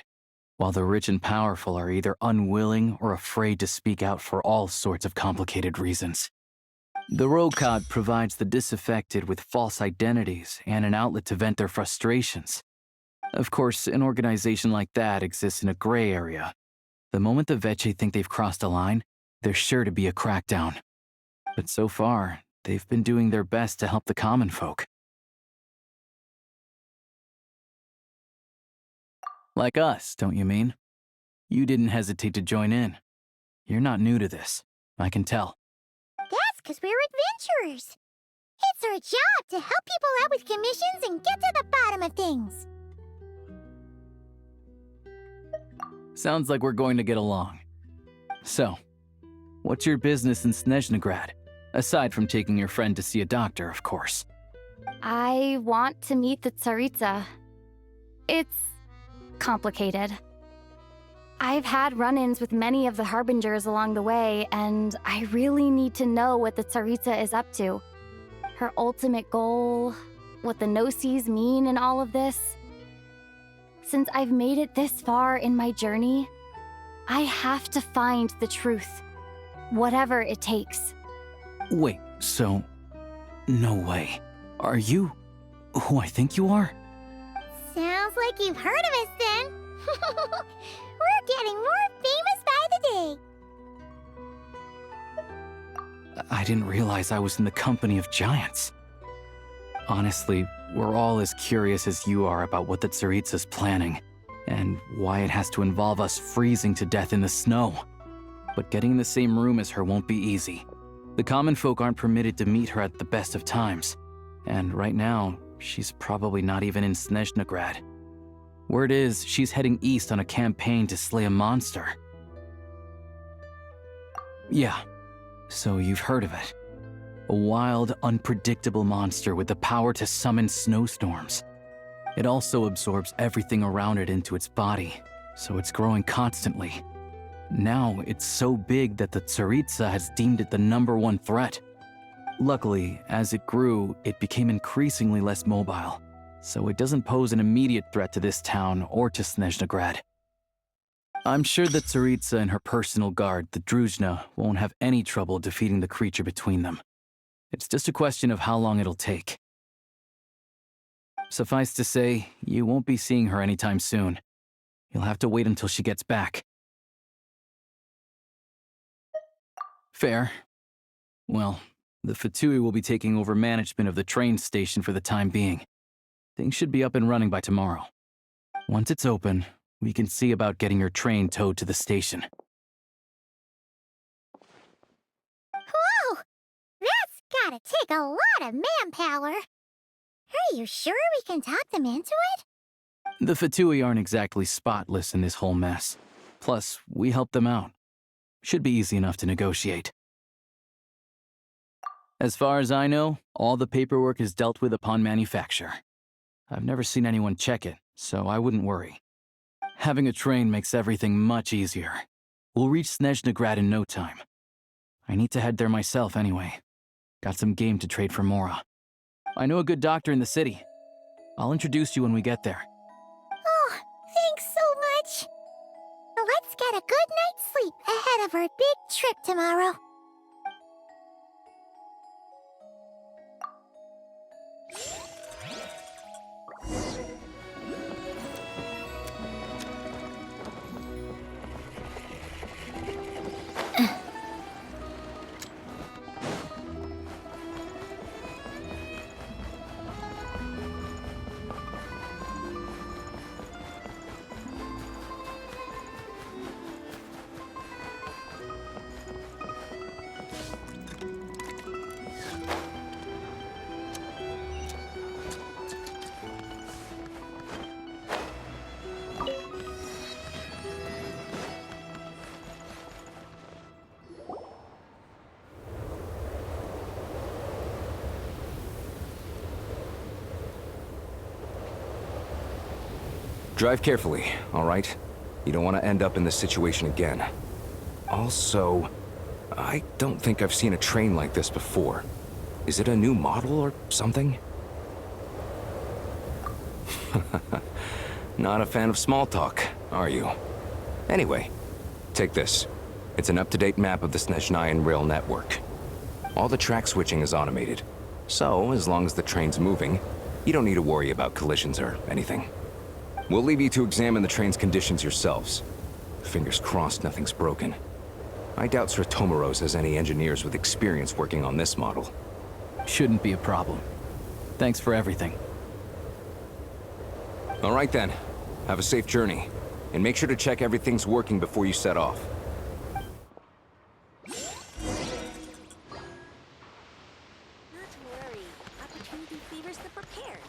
while the rich and powerful are either unwilling or afraid to speak out for all sorts of complicated reasons. The Rokad provides the disaffected with false identities and an outlet to vent their frustrations. Of course, an organization like that exists in a gray area. The moment the Veche think they've crossed a line, there's sure to be a crackdown. But so far, they've been doing their best to help the common folk. Like us, don't you mean? You didn't hesitate to join in. You're not new to this, I can tell. That's because we're adventurers. It's our job to help people out with commissions and get to the bottom of things. Sounds like we're going to get along. So, what's your business in Snezhnagrad? Aside from taking your friend to see a doctor, of course. I want to meet the Tsaritsa. It's complicated. I've had run-ins with many of the Harbingers along the way, and I really need to know what the Tsaritsa is up to. Her ultimate goal, what the Gnosis mean in all of this. Since I've made it this far in my journey, I have to find the truth, whatever it takes. Wait, so... no way. Are you who I think you are? Sounds like you've heard of us then. We're getting more famous by the day. I didn't realize I was in the company of giants. Honestly, we're all as curious as you are about what the Tsaritsa's planning, and why it has to involve us freezing to death in the snow. But getting in the same room as her won't be easy. The common folk aren't permitted to meet her at the best of times, and right now, she's probably not even in Snezhnagrad. Word is, she's heading east on a campaign to slay a monster. Yeah, so you've heard of it. A wild, unpredictable monster with the power to summon snowstorms. It also absorbs everything around it into its body, so it's growing constantly. Now, it's so big that the Tsaritsa has deemed it the #1 threat. Luckily, as it grew, it became increasingly less mobile, so it doesn't pose an immediate threat to this town or to Snezhnagrad. I'm sure that Tsaritsa and her personal guard, the Druzhna, won't have any trouble defeating the creature between them. It's just a question of how long it'll take. Suffice to say, you won't be seeing her anytime soon. You'll have to wait until she gets back. Fair. Well, the Fatui will be taking over management of the train station for the time being. Things should be up and running by tomorrow. Once it's open, we can see about getting your train towed to the station. Whoa! That's gotta take a lot of manpower. Are you sure we can talk them into it? The Fatui aren't exactly spotless in this whole mess. Plus, we helped them out. Should be easy enough to negotiate. As far as I know, all the paperwork is dealt with upon manufacture. I've never seen anyone check it, so I wouldn't worry. Having a train makes everything much easier. We'll reach Snezhnagrad in no time. I need to head there myself anyway. Got some game to trade for Mora. I know a good doctor in the city. I'll introduce you when we get there. Oh, thanks so much. Let's get a good night's sleep ahead of our big trip tomorrow. Drive carefully, all right? You don't want to end up in this situation again. Also, I don't think I've seen a train like this before. Is it a new model or something? Not a fan of small talk, are you? Anyway, take this. It's an up-to-date map of the Snezhnayan rail network. All the track switching is automated, so as long as the train's moving, you don't need to worry about collisions or anything. We'll leave you to examine the train's conditions yourselves. Fingers crossed nothing's broken. I doubt Sratomaros has any engineers with experience working on this model. Shouldn't be a problem. Thanks for everything. All right then. Have a safe journey. And make sure to check everything's working before you set off. Not to worry. Opportunity favors the prepared.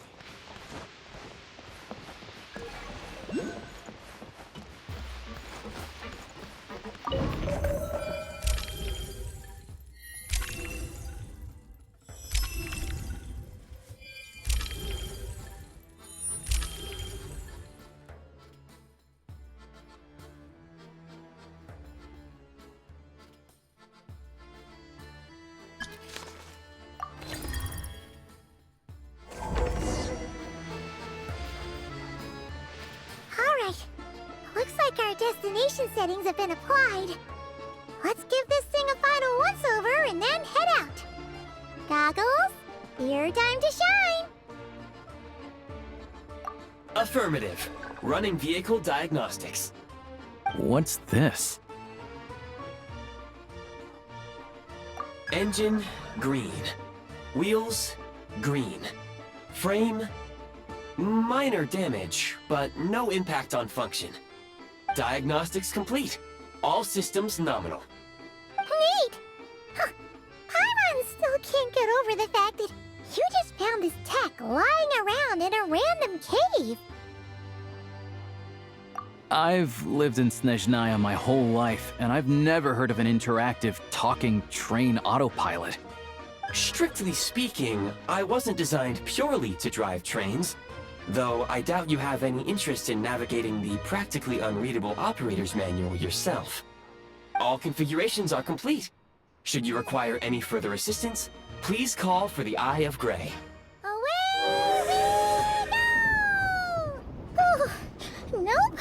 Looks like our destination settings have been applied. Let's give this thing a final once-over and then head out. Goggles, your time to shine! Affirmative. Running vehicle diagnostics. What's this? Engine, green. Wheels, green. Frame, minor damage, but no impact on function. Diagnostics complete. All systems nominal. Neat! Huh. Paimon still can't get over the fact that you just found this tech lying around in a random cave. I've lived in Snezhnaya my whole life, and I've never heard of an interactive, talking train autopilot. Strictly speaking, I wasn't designed purely to drive trains, though I doubt you have any interest in navigating the practically unreadable operator's manual yourself. All configurations are complete. Should you require any further assistance, please call for the Eye of Grey. Away we go! Oh, nope.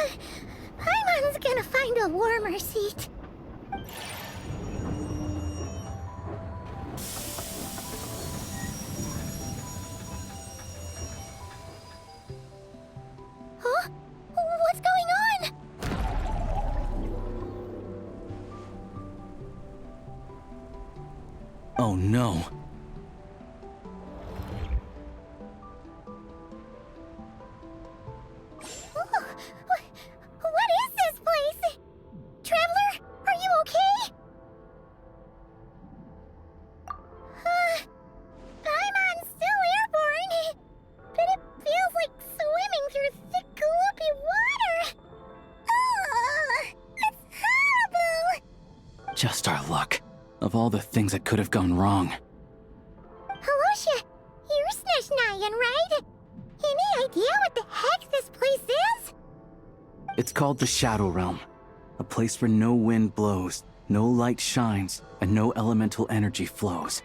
Paimon's gonna find a warmer seat. Huh? What's going on? Oh no. What is this place? Traveler, are you okay? Paimon's still airborne, but it feels like swimming through thick, gloopy water. Ugh, it's horrible. Just our luck. Of all the things that could have gone wrong. Alosha, you're Snezhnayan, right? Any idea what the heck this place is? It's called the Shadow Realm. A place where no wind blows, no light shines, and no elemental energy flows.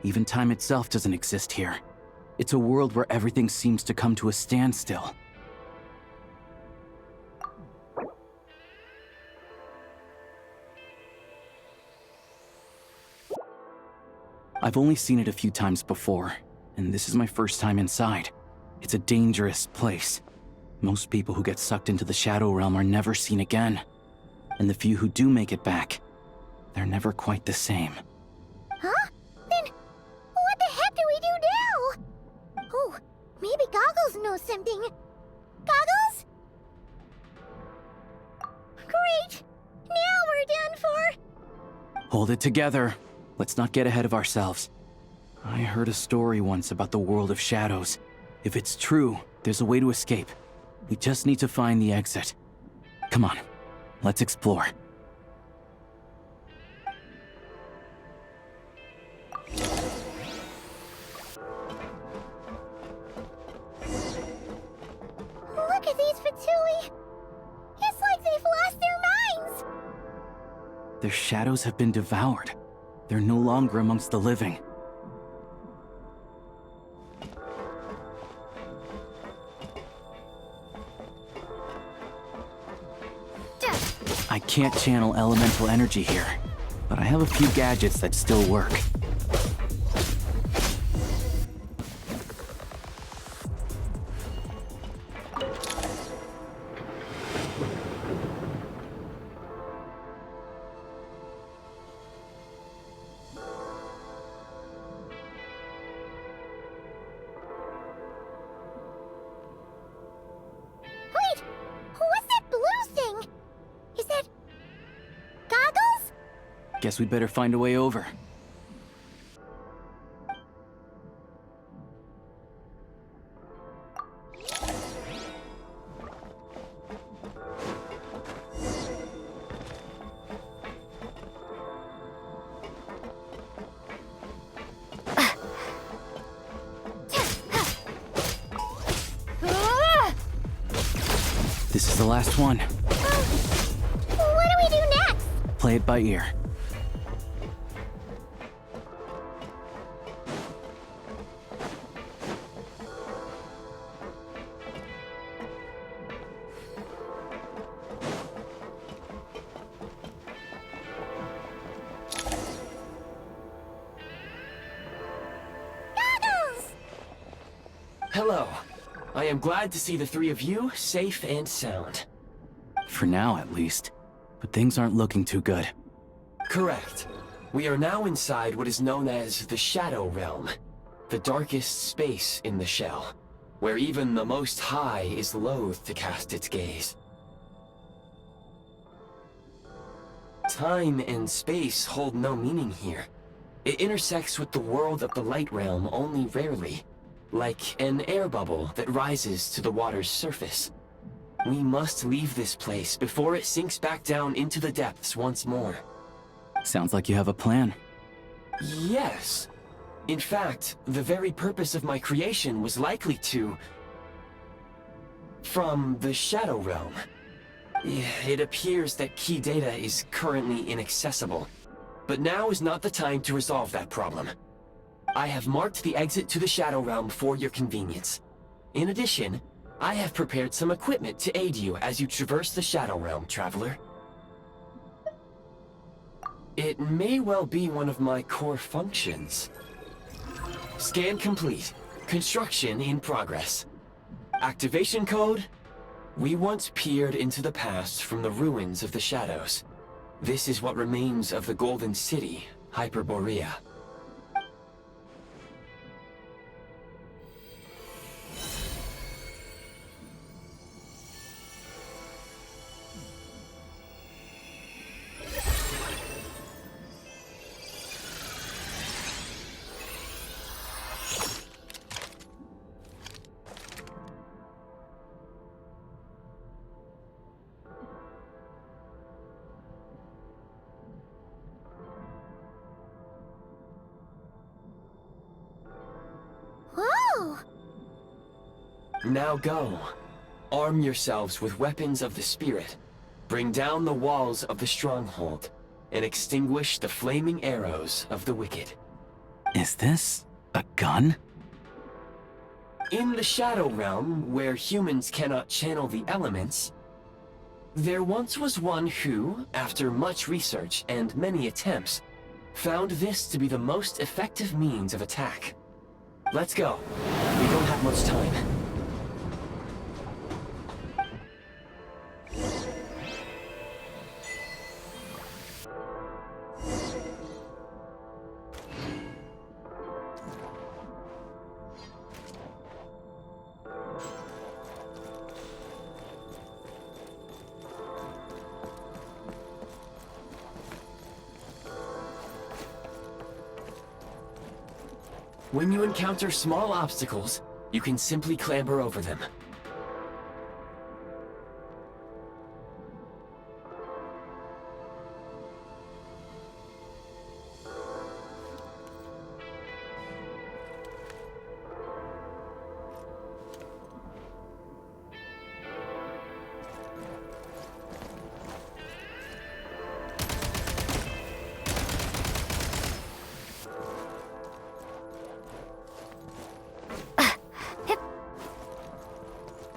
Even time itself doesn't exist here. It's a world where everything seems to come to a standstill. I've only seen it a few times before, and this is my first time inside. It's a dangerous place. Most people who get sucked into the Shadow Realm are never seen again. And the few who do make it back, they're never quite the same. Huh? Then what the heck do we do now? Oh, maybe Goggles knows something. Goggles? Great! Now we're done for! Hold it together. Let's not get ahead of ourselves. I heard a story once about the world of shadows. If it's true, there's a way to escape. We just need to find the exit. Come on, let's explore. Look at these Fatui! Their shadows have been devoured. They're no longer amongst the living. I can't channel elemental energy here, but I have a few gadgets that still work. Wait! What's that blue thing? Is that... goggles? Guess we'd better find a way over. This is the last one. What do we do next? Play it by ear. Goggles! Hello. I am glad to see the three of you safe and sound. For now, at least. But things aren't looking too good. Correct. We are now inside what is known as the Shadow Realm, the darkest space in the shell, where even the Most High is loath to cast its gaze. Time and space hold no meaning here. It intersects with the world of the Light Realm only rarely, like an air bubble that rises to the water's surface. We must leave this place before it sinks back down into the depths once more. Sounds like you have a plan. Yes. In fact, the very purpose of my creation was likely to... from the Shadow Realm. It appears that key data is currently inaccessible, but now is not the time to resolve that problem. I have marked the exit to the Shadow Realm for your convenience. In addition, I have prepared some equipment to aid you as you traverse the Shadow Realm, Traveler. It may well be one of my core functions. Scan complete. Construction in progress. Activation code? We once peered into the past from the ruins of the Shadows. This is what remains of the Golden City, Hyperborea. Whoa! Now go. Arm yourselves with weapons of the spirit. Bring down the walls of the stronghold, and extinguish the flaming arrows of the wicked. Is this a gun? In the Shadow Realm, where humans cannot channel the elements, there once was one who, after much research and many attempts, found this to be the most effective means of attack. Let's go. We don't have much time. When you encounter small obstacles, you can simply clamber over them.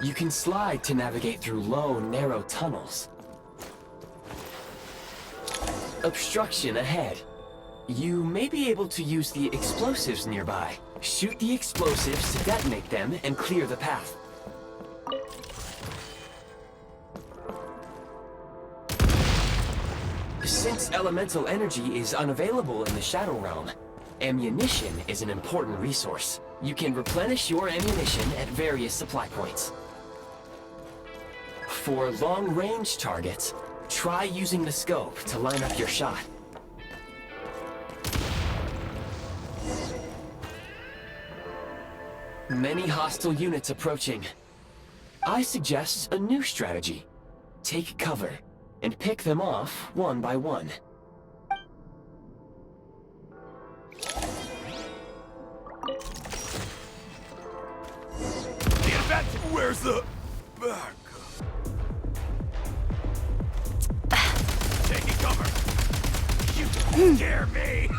You can slide to navigate through low, narrow tunnels. Obstruction ahead. You may be able to use the explosives nearby. Shoot the explosives to detonate them and clear the path. Since elemental energy is unavailable in the Shadow Realm, ammunition is an important resource. You can replenish your ammunition at various supply points. For long-range targets, try using the scope to line up your shot. Many hostile units approaching. I suggest a new strategy. Take cover, and pick them off one by one. The event! Where's the back? Taking cover! You scare me!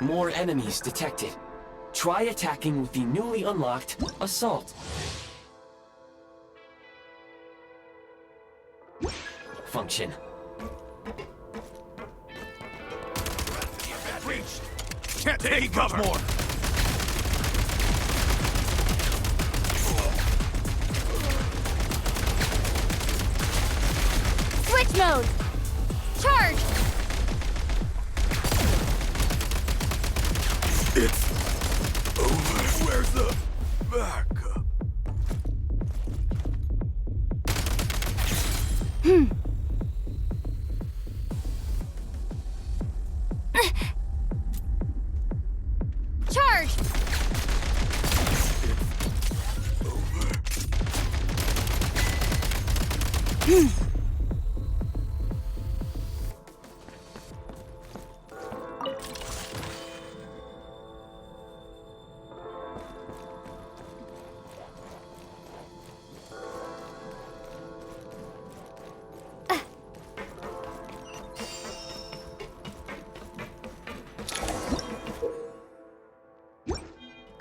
More enemies detected. Try attacking with the newly unlocked Assault. Function. Reached! Can't take cover! More! Switch mode! Charge! It's over. Where's the backup? Charge!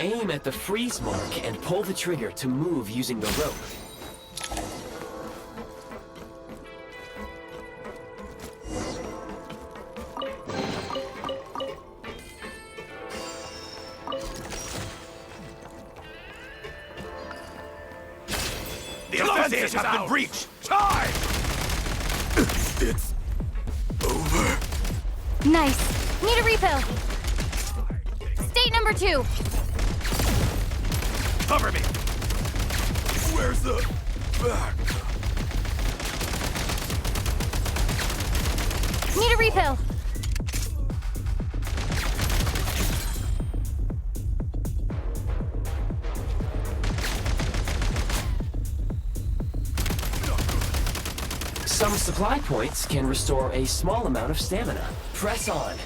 Aim at the freeze mark and pull the trigger to move using the rope. The defenses have been breached! Charge! It's over. Nice. Need a refill. State number 2. Cover me! Where's the back? Need a refill. Some supply points can restore a small amount of stamina. Press on.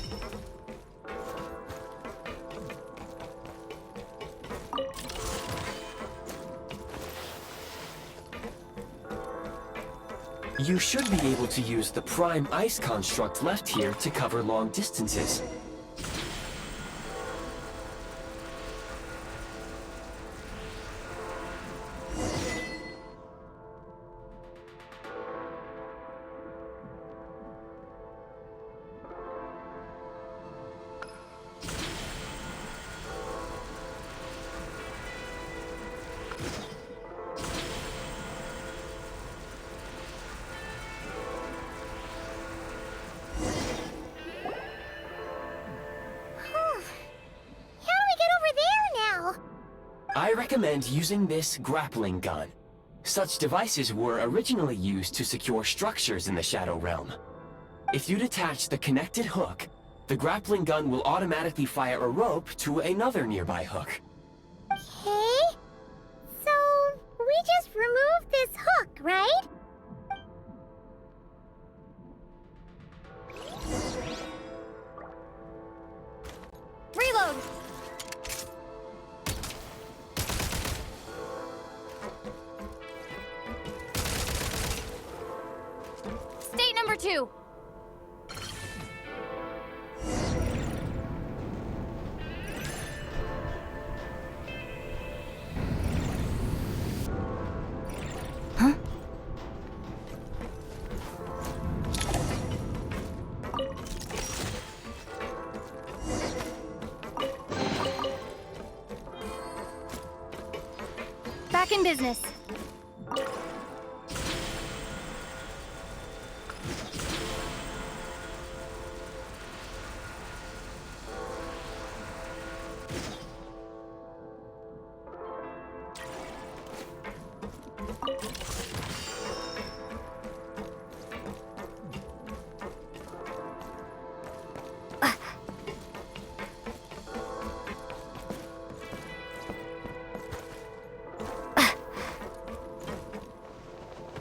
You should be able to use the prime ice construct left here to cover long distances. I recommend using this grappling gun. Such devices were originally used to secure structures in the Shadow Realm. If you detach the connected hook, the grappling gun will automatically fire a rope to another nearby hook. Okay. So, we just removed this hook, right? Reload. to. Back in business.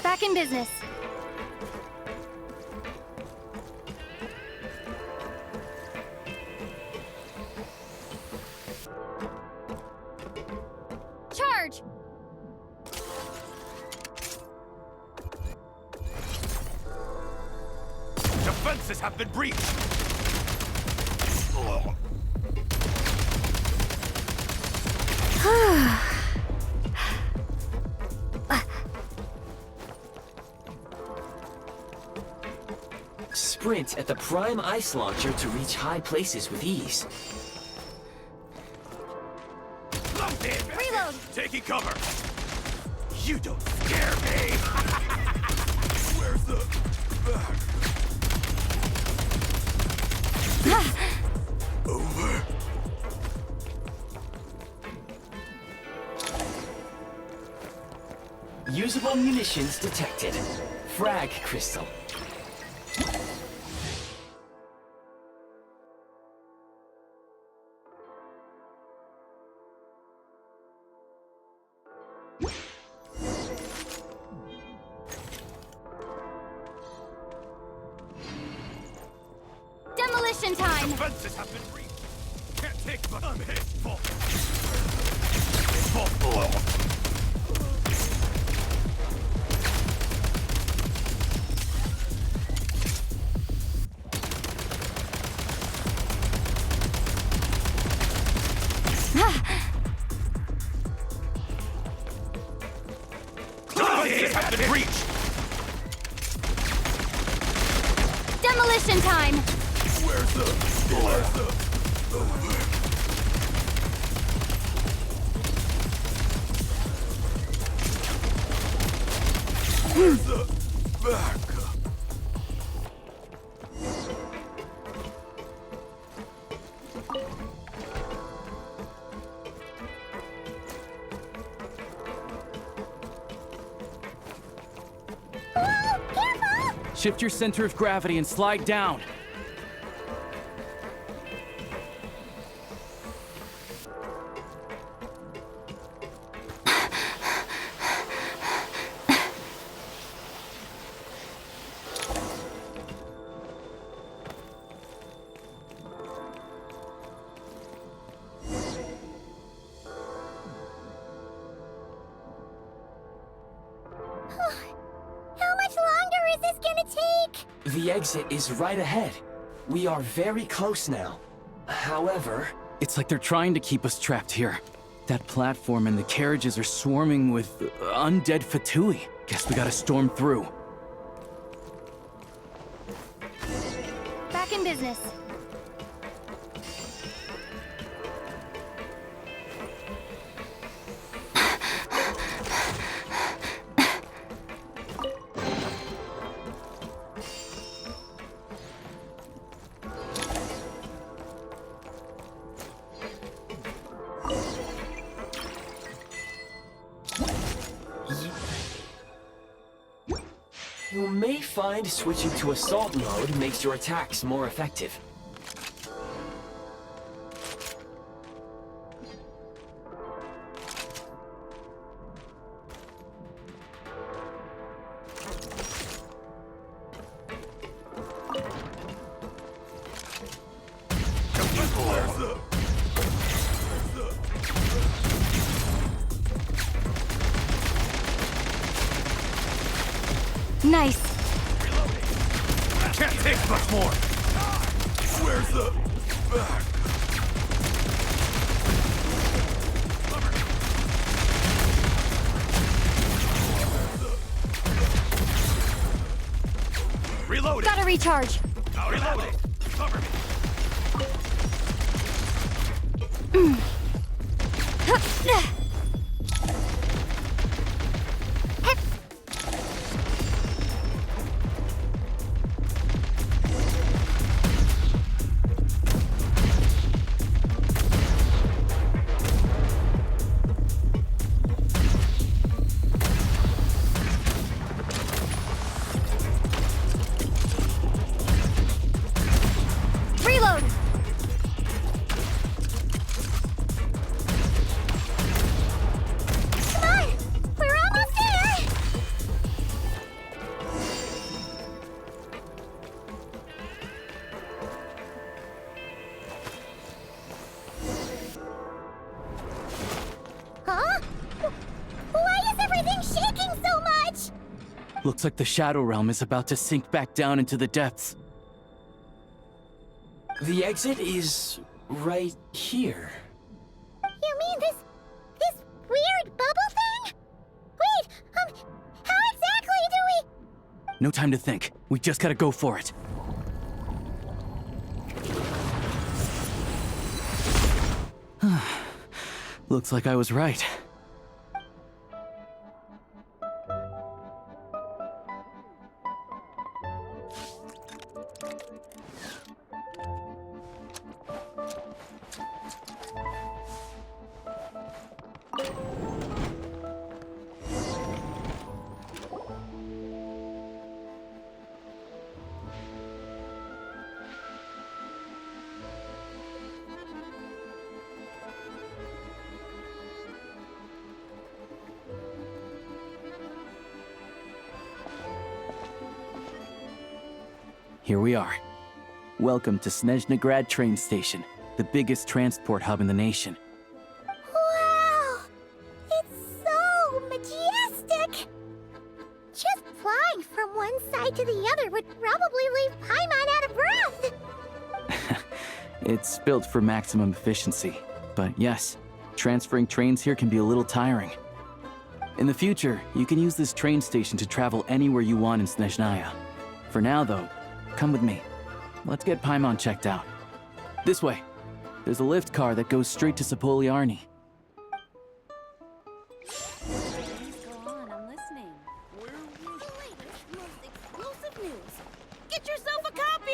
Back in business. Charge! Defenses have been breached! Sprint at the prime ice launcher to reach high places with ease. Reload! Taking cover! You don't scare me! Where's the back? Over. Usable munitions detected. Frag crystal. Demolition time! Defenses have been breached! Can't take much. I'm hit. Fall. Defenses have been breached! Demolition time! Where's the backup? Shift your center of gravity and slide down. The exit is right ahead. We are very close now. However... It's like they're trying to keep us trapped here. That platform and the carriages are swarming with undead Fatui. Guess we gotta storm through. Back in business. You may find switching to assault mode makes your attacks more effective. Nice. much more! Where's the... Reloading! Gotta recharge. Reloading! Cover me! Reload. Come on! We're almost there! Huh? Why is everything shaking so much? Looks like the Shadow Realm is about to sink back down into the depths. The exit is right here. You mean this weird bubble thing? Wait, how exactly do we... No time to think. We just gotta go for it. Looks like I was right. Here we are. Welcome to Snezhnaya train station, the biggest transport hub in the nation. Wow! It's so majestic! Just flying from one side to the other would probably leave Paimon out of breath! It's built for maximum efficiency, but yes, transferring trains here can be a little tiring. In the future, you can use this train station to travel anywhere you want in Snezhnaya. For now, though, come with me. Let's get Paimon checked out. This way. There's a lift car that goes straight to Sapoliarni. Go on, I'm listening. Where the latest, most explosive news. Get yourself a copy!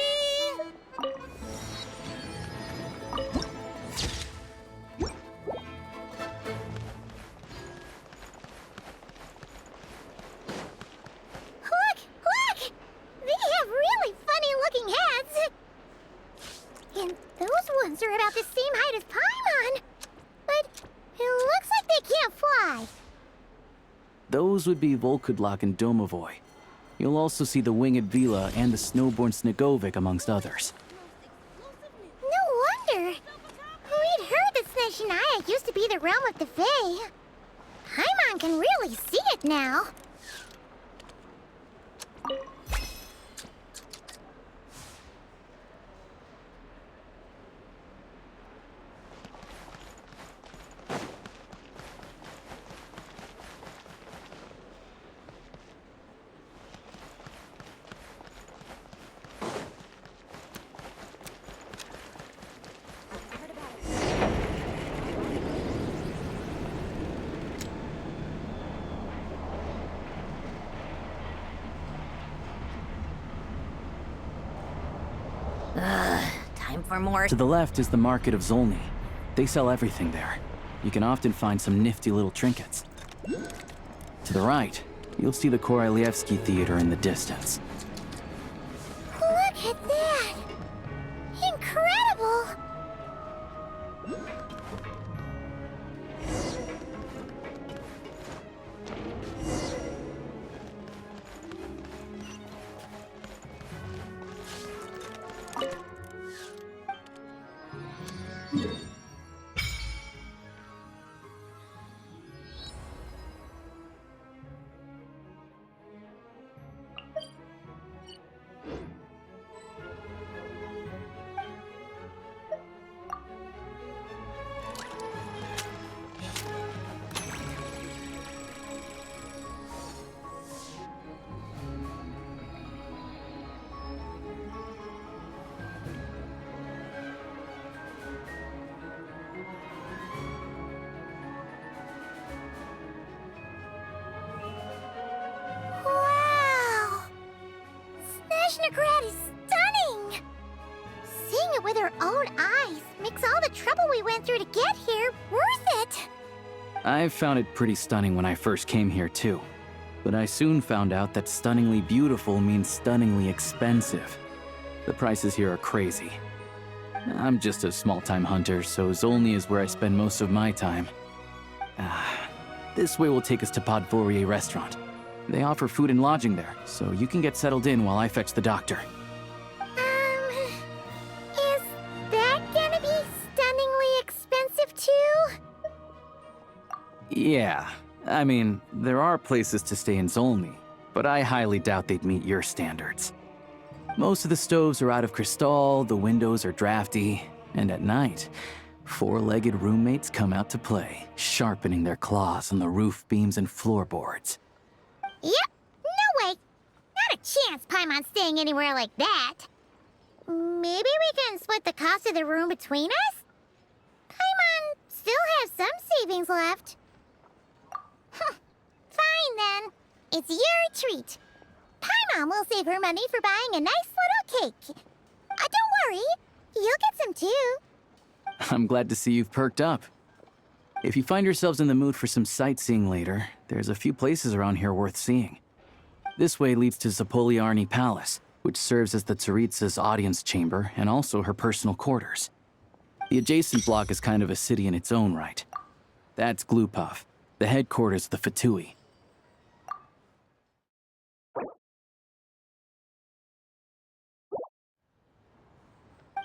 Look! They have really funny-looking heads! And those ones are about the same height as Paimon! But it looks like they can't fly! Those would be Volkudlak and Domovoy. You'll also see the winged Vila and the snowborn Snegovic amongst others. No wonder! We'd heard that Snezhnaya used to be the realm of the Fae. Paimon can really see it now. Time for more. To the left is the Market of Zolny. They sell everything there. You can often find some nifty little trinkets. To the right, you'll see the Korolyevsky Theater in the distance. Look at that! Incredible! Snezhnaya is stunning! Seeing it with our own eyes makes all the trouble we went through to get here worth it! I found it pretty stunning when I first came here too. But I soon found out that stunningly beautiful means stunningly expensive. The prices here are crazy. I'm just a small-time hunter, so Zolny is where I spend most of my time. This way will take us to Podvorier restaurant. They offer food and lodging there, so you can get settled in while I fetch the doctor. Is that gonna be stunningly expensive too? Yeah, I mean, there are places to stay in Zolny, but I highly doubt they'd meet your standards. Most of the stoves are out of crystal, the windows are drafty, and at night, four-legged roommates come out to play, sharpening their claws on the roof beams and floorboards. Yep, no way. Not a chance Paimon's staying anywhere like that. Maybe we can split the cost of the room between us? Paimon still has some savings left. Fine then. It's your treat. Paimon will save her money for buying a nice little cake. Don't worry, you'll get some too. I'm glad to see you've perked up. If you find yourselves in the mood for some sightseeing later, there's a few places around here worth seeing. This way leads to Zapoliarny Palace, which serves as the Tsaritsa's audience chamber and also her personal quarters. The adjacent block is kind of a city in its own right. That's Glupov, the headquarters of the Fatui.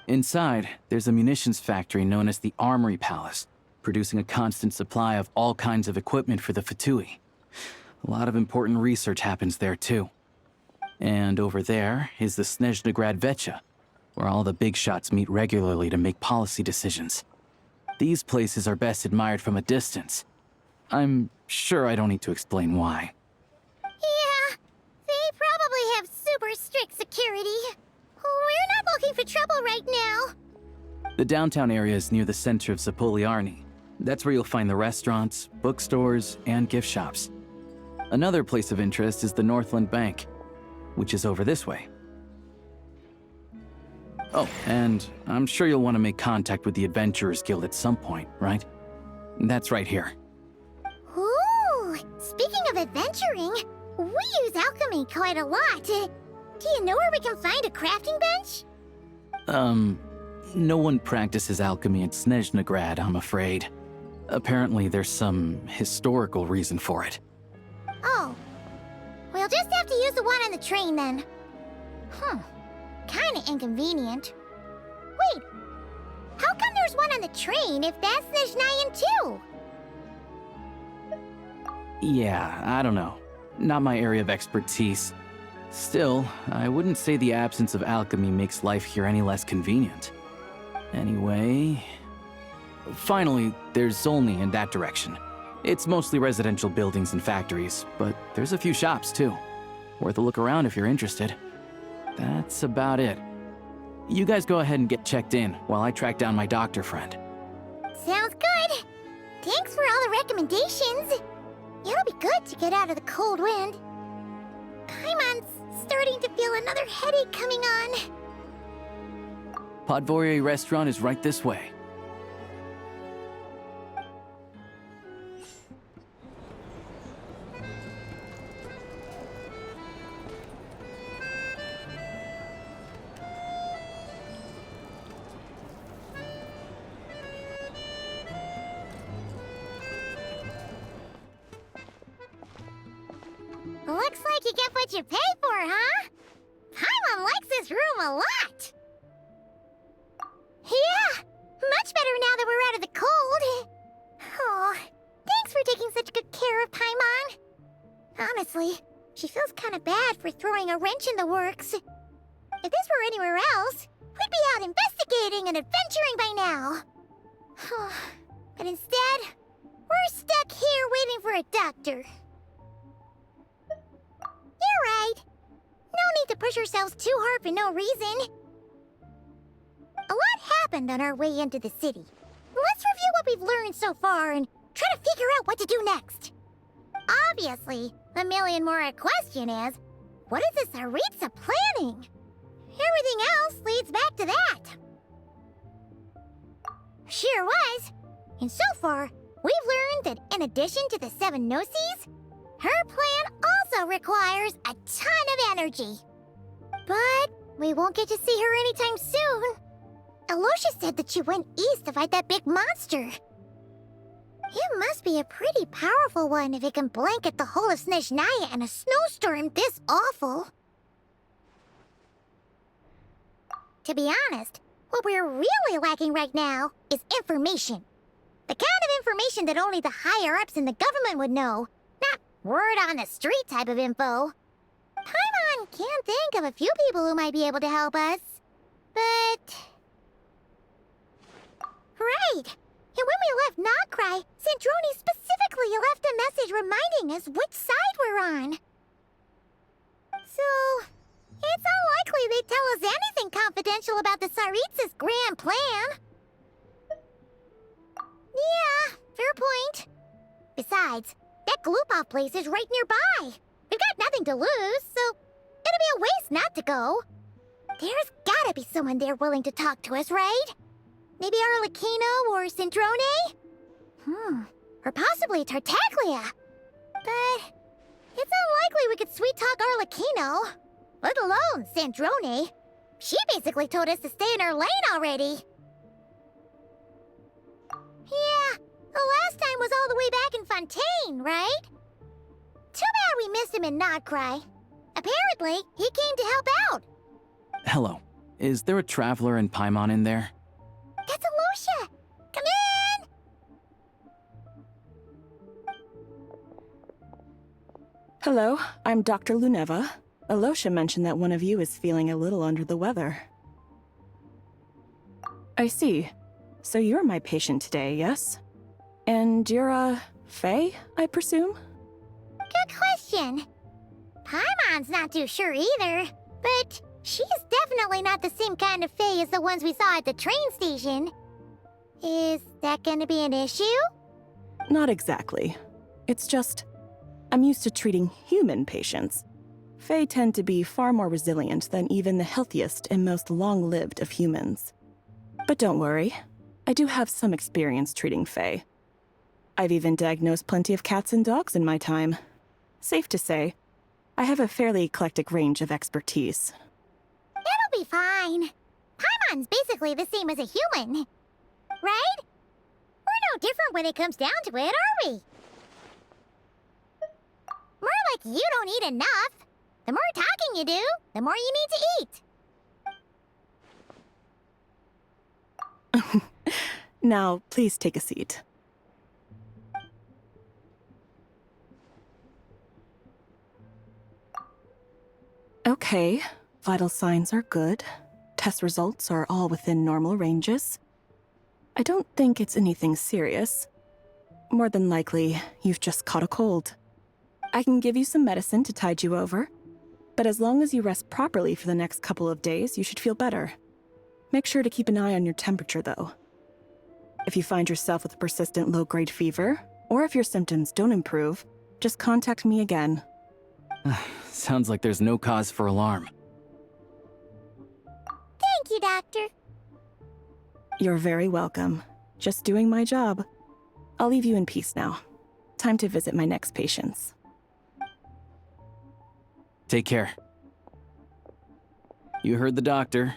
Inside, there's a munitions factory known as the Armory Palace, producing a constant supply of all kinds of equipment for the Fatui. A lot of important research happens there, too. And over there is the Snezhnaya Vecha, where all the big shots meet regularly to make policy decisions. These places are best admired from a distance. I'm sure I don't need to explain why. Yeah, they probably have super strict security. We're not looking for trouble right now. The downtown area is near the center of Zapoliarny. That's where you'll find the restaurants, bookstores, and gift shops. Another place of interest is the Northland Bank, which is over this way. Oh, and I'm sure you'll want to make contact with the Adventurers Guild at some point, right? That's right here. Ooh, speaking of adventuring, we use alchemy quite a lot. Do you know where we can find a crafting bench? No one practices alchemy in Snezhnaya, I'm afraid. Apparently there's some historical reason for it. Oh, we'll just have to use the one on the train then. Kinda inconvenient. Wait, how come there's one on the train if that's Snezhnayan too? Yeah, I don't know. Not my area of expertise. Still, I wouldn't say the absence of alchemy makes life here any less convenient. Anyway... Finally, there's Zolny in that direction. It's mostly residential buildings and factories, but there's a few shops too. Worth a look around if you're interested. That's about it. You guys go ahead and get checked in while I track down my doctor friend. Sounds good. Thanks for all the recommendations. It'll be good to get out of the cold wind. Paimon's starting to feel another headache coming on. Podvorier restaurant is right this way. Looks like you get what you pay for, huh? Paimon likes this room a lot. Yeah, much better now that we're out of the cold. Oh, thanks for taking such good care of Paimon. Honestly, she feels kind of bad for throwing a wrench in the works. If this were anywhere else, we'd be out investigating and adventuring by now. But instead, we're stuck here waiting for a doctor. You're right. No need to push ourselves too hard for no reason. A lot happened on our way into the city. Let's review what we've learned so far and try to figure out what to do next. Obviously, the million more question is, what is the Tsaritsa planning? Everything else leads back to that. Sure was. And so far, we've learned that in addition to the 7 Gnosis, her plan also requires a ton of energy. But we won't get to see her anytime soon. Alosha said that she went east to fight that big monster. It must be a pretty powerful one if it can blanket the whole of Snezhnaya in a snowstorm this awful. To be honest, what we're really lacking right now is information. The kind of information that only the higher-ups in the government would know, not word-on-the-street type of info. Paimon can think of a few people who might be able to help us, but... Right! And when we left Nocry, Sandrone specifically left a message reminding us which side we're on. So, it's unlikely they'd tell us anything confidential about the Tsaritsa's grand plan. Yeah, fair point. Besides, that Glupov place is right nearby. We've got nothing to lose, so it'd be a waste not to go. There's gotta be someone there willing to talk to us, right? Maybe Arlecchino or Sandrone? Or possibly Tartaglia. But it's unlikely we could sweet-talk Arlecchino, let alone Sandrone. She basically told us to stay in her lane already. Yeah, the last time was all the way back in Fontaine, right? Too bad we missed him in Nocry. Apparently, he came to help out. Hello. Is there a traveler in Paimon in there? That's Alosha! Come in! Hello, I'm Dr. Luneva. Alosha mentioned that one of you is feeling a little under the weather. I see. So you're my patient today, yes? And you're, Faye, I presume? Good question. Paimon's not too sure either, but she's definitely not the same kind of Fae as the ones we saw at the train station. Is that gonna be an issue? Not exactly. It's just, I'm used to treating human patients. Fae tend to be far more resilient than even the healthiest and most long-lived of humans. But don't worry, I do have some experience treating Fae. I've even diagnosed plenty of cats and dogs in my time. Safe to say, I have a fairly eclectic range of expertise. It'll be fine. Paimon's basically the same as a human. Right? We're no different when it comes down to it, are we? More like you don't eat enough. The more talking you do, the more you need to eat. Now, please take a seat. Okay, vital signs are good. Test results are all within normal ranges. I don't think it's anything serious. More than likely, you've just caught a cold. I can give you some medicine to tide you over, but as long as you rest properly for the next couple of days, you should feel better. Make sure to keep an eye on your temperature, though. If you find yourself with a persistent low-grade fever, or if your symptoms don't improve, just contact me again. Sounds like there's no cause for alarm. Thank you, Doctor. You're very welcome. Just doing my job. I'll leave you in peace now. Time to visit my next patients. Take care. You heard the doctor.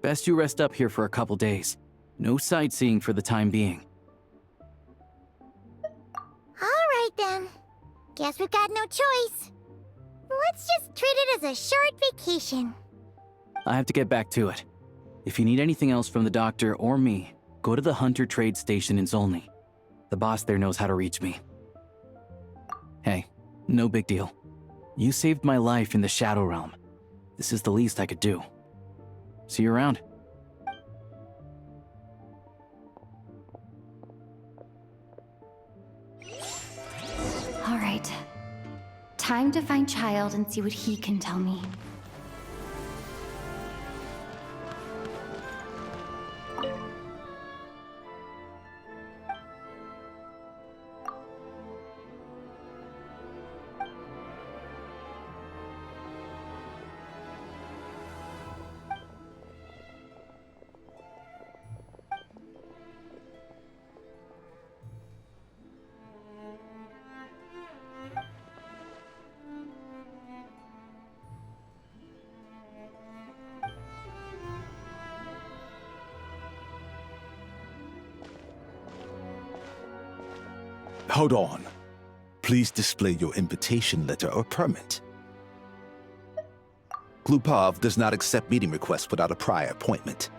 Best you rest up here for a couple days. No sightseeing for the time being. All right, then. Guess we've got no choice. Let's just treat it as a short vacation. I have to get back to it. If you need anything else from the doctor or me, go to the Hunter Trade Station in Zolny. The boss there knows how to reach me. Hey, no big deal. You saved my life in the Shadow Realm. This is the least I could do. See you around. All right. Time to find Child and see what he can tell me. Hold on. Please display your invitation letter or permit. Glupov does not accept meeting requests without a prior appointment.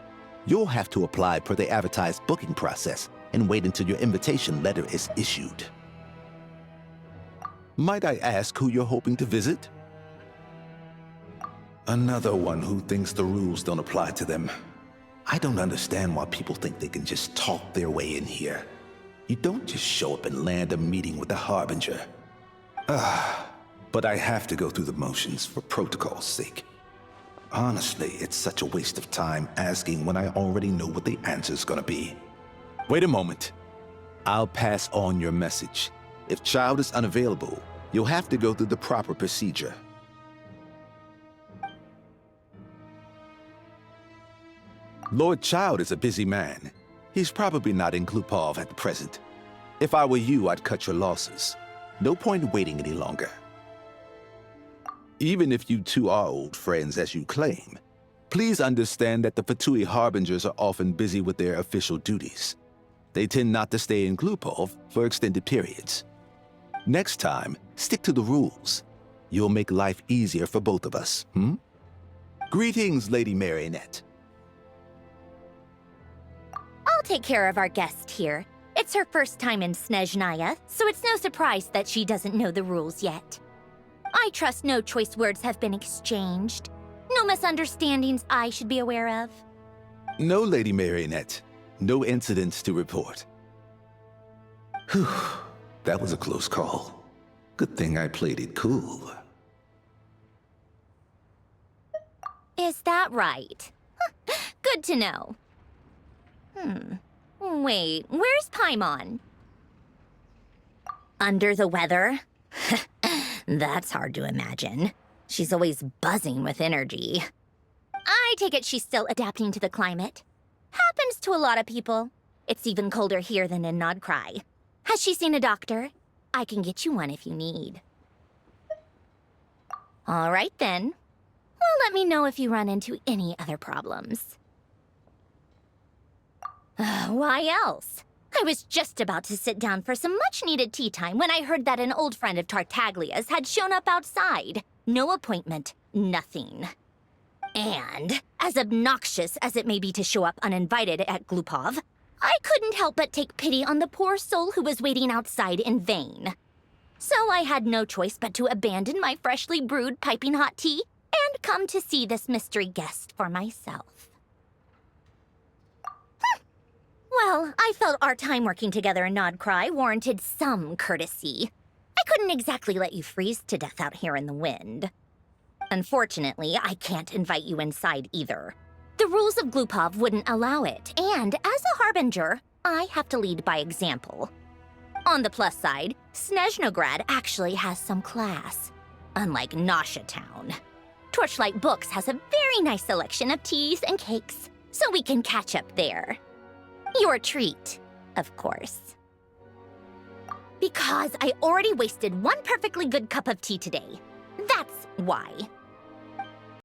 You'll have to apply per the advertised booking process and wait until your invitation letter is issued. Might I ask who you're hoping to visit? Another one who thinks the rules don't apply to them. I don't understand why people think they can just talk their way in here. You don't just show up and land a meeting with the Harbinger. But I have to go through the motions for protocol's sake. Honestly, it's such a waste of time asking when I already know what the answer's gonna be. Wait a moment. I'll pass on your message. If Child is unavailable, you'll have to go through the proper procedure. Lord Child is a busy man. He's probably not in Glupov at the present. If I were you, I'd cut your losses. No point waiting any longer. Even if you two are old friends as you claim, please understand that the Fatui Harbingers are often busy with their official duties. They tend not to stay in Glupov for extended periods. Next time, stick to the rules. You'll make life easier for both of us, Greetings, Lady Marionette. I'll take care of our guest here. It's her first time in Snezhnaya, so it's no surprise that she doesn't know the rules yet. I trust no choice words have been exchanged. No misunderstandings I should be aware of. No, Lady Marionette. No incidents to report. Whew, that was a close call. Good thing I played it cool. Is that right? Good to know. Wait, where's Paimon? Under the weather? That's hard to imagine. She's always buzzing with energy. I take it she's still adapting to the climate. Happens to a lot of people. It's even colder here than in Nodcry. Has she seen a doctor? I can get you one if you need. All right then. Well, let me know if you run into any other problems. Why else? I was just about to sit down for some much-needed tea time when I heard that an old friend of Tartaglia's had shown up outside. No appointment, nothing. And, as obnoxious as it may be to show up uninvited at Glupov, I couldn't help but take pity on the poor soul who was waiting outside in vain. So I had no choice but to abandon my freshly brewed piping hot tea and come to see this mystery guest for myself. Well, I felt our time working together in Nodcry warranted some courtesy. I couldn't exactly let you freeze to death out here in the wind. Unfortunately, I can't invite you inside either. The rules of Glupov wouldn't allow it, and as a Harbinger, I have to lead by example. On the plus side, Snezhnograd actually has some class, unlike Nosha Town. Torchlight Books has a very nice selection of teas and cakes, so we can catch up there. Your treat, of course. Because I already wasted one perfectly good cup of tea today. That's why.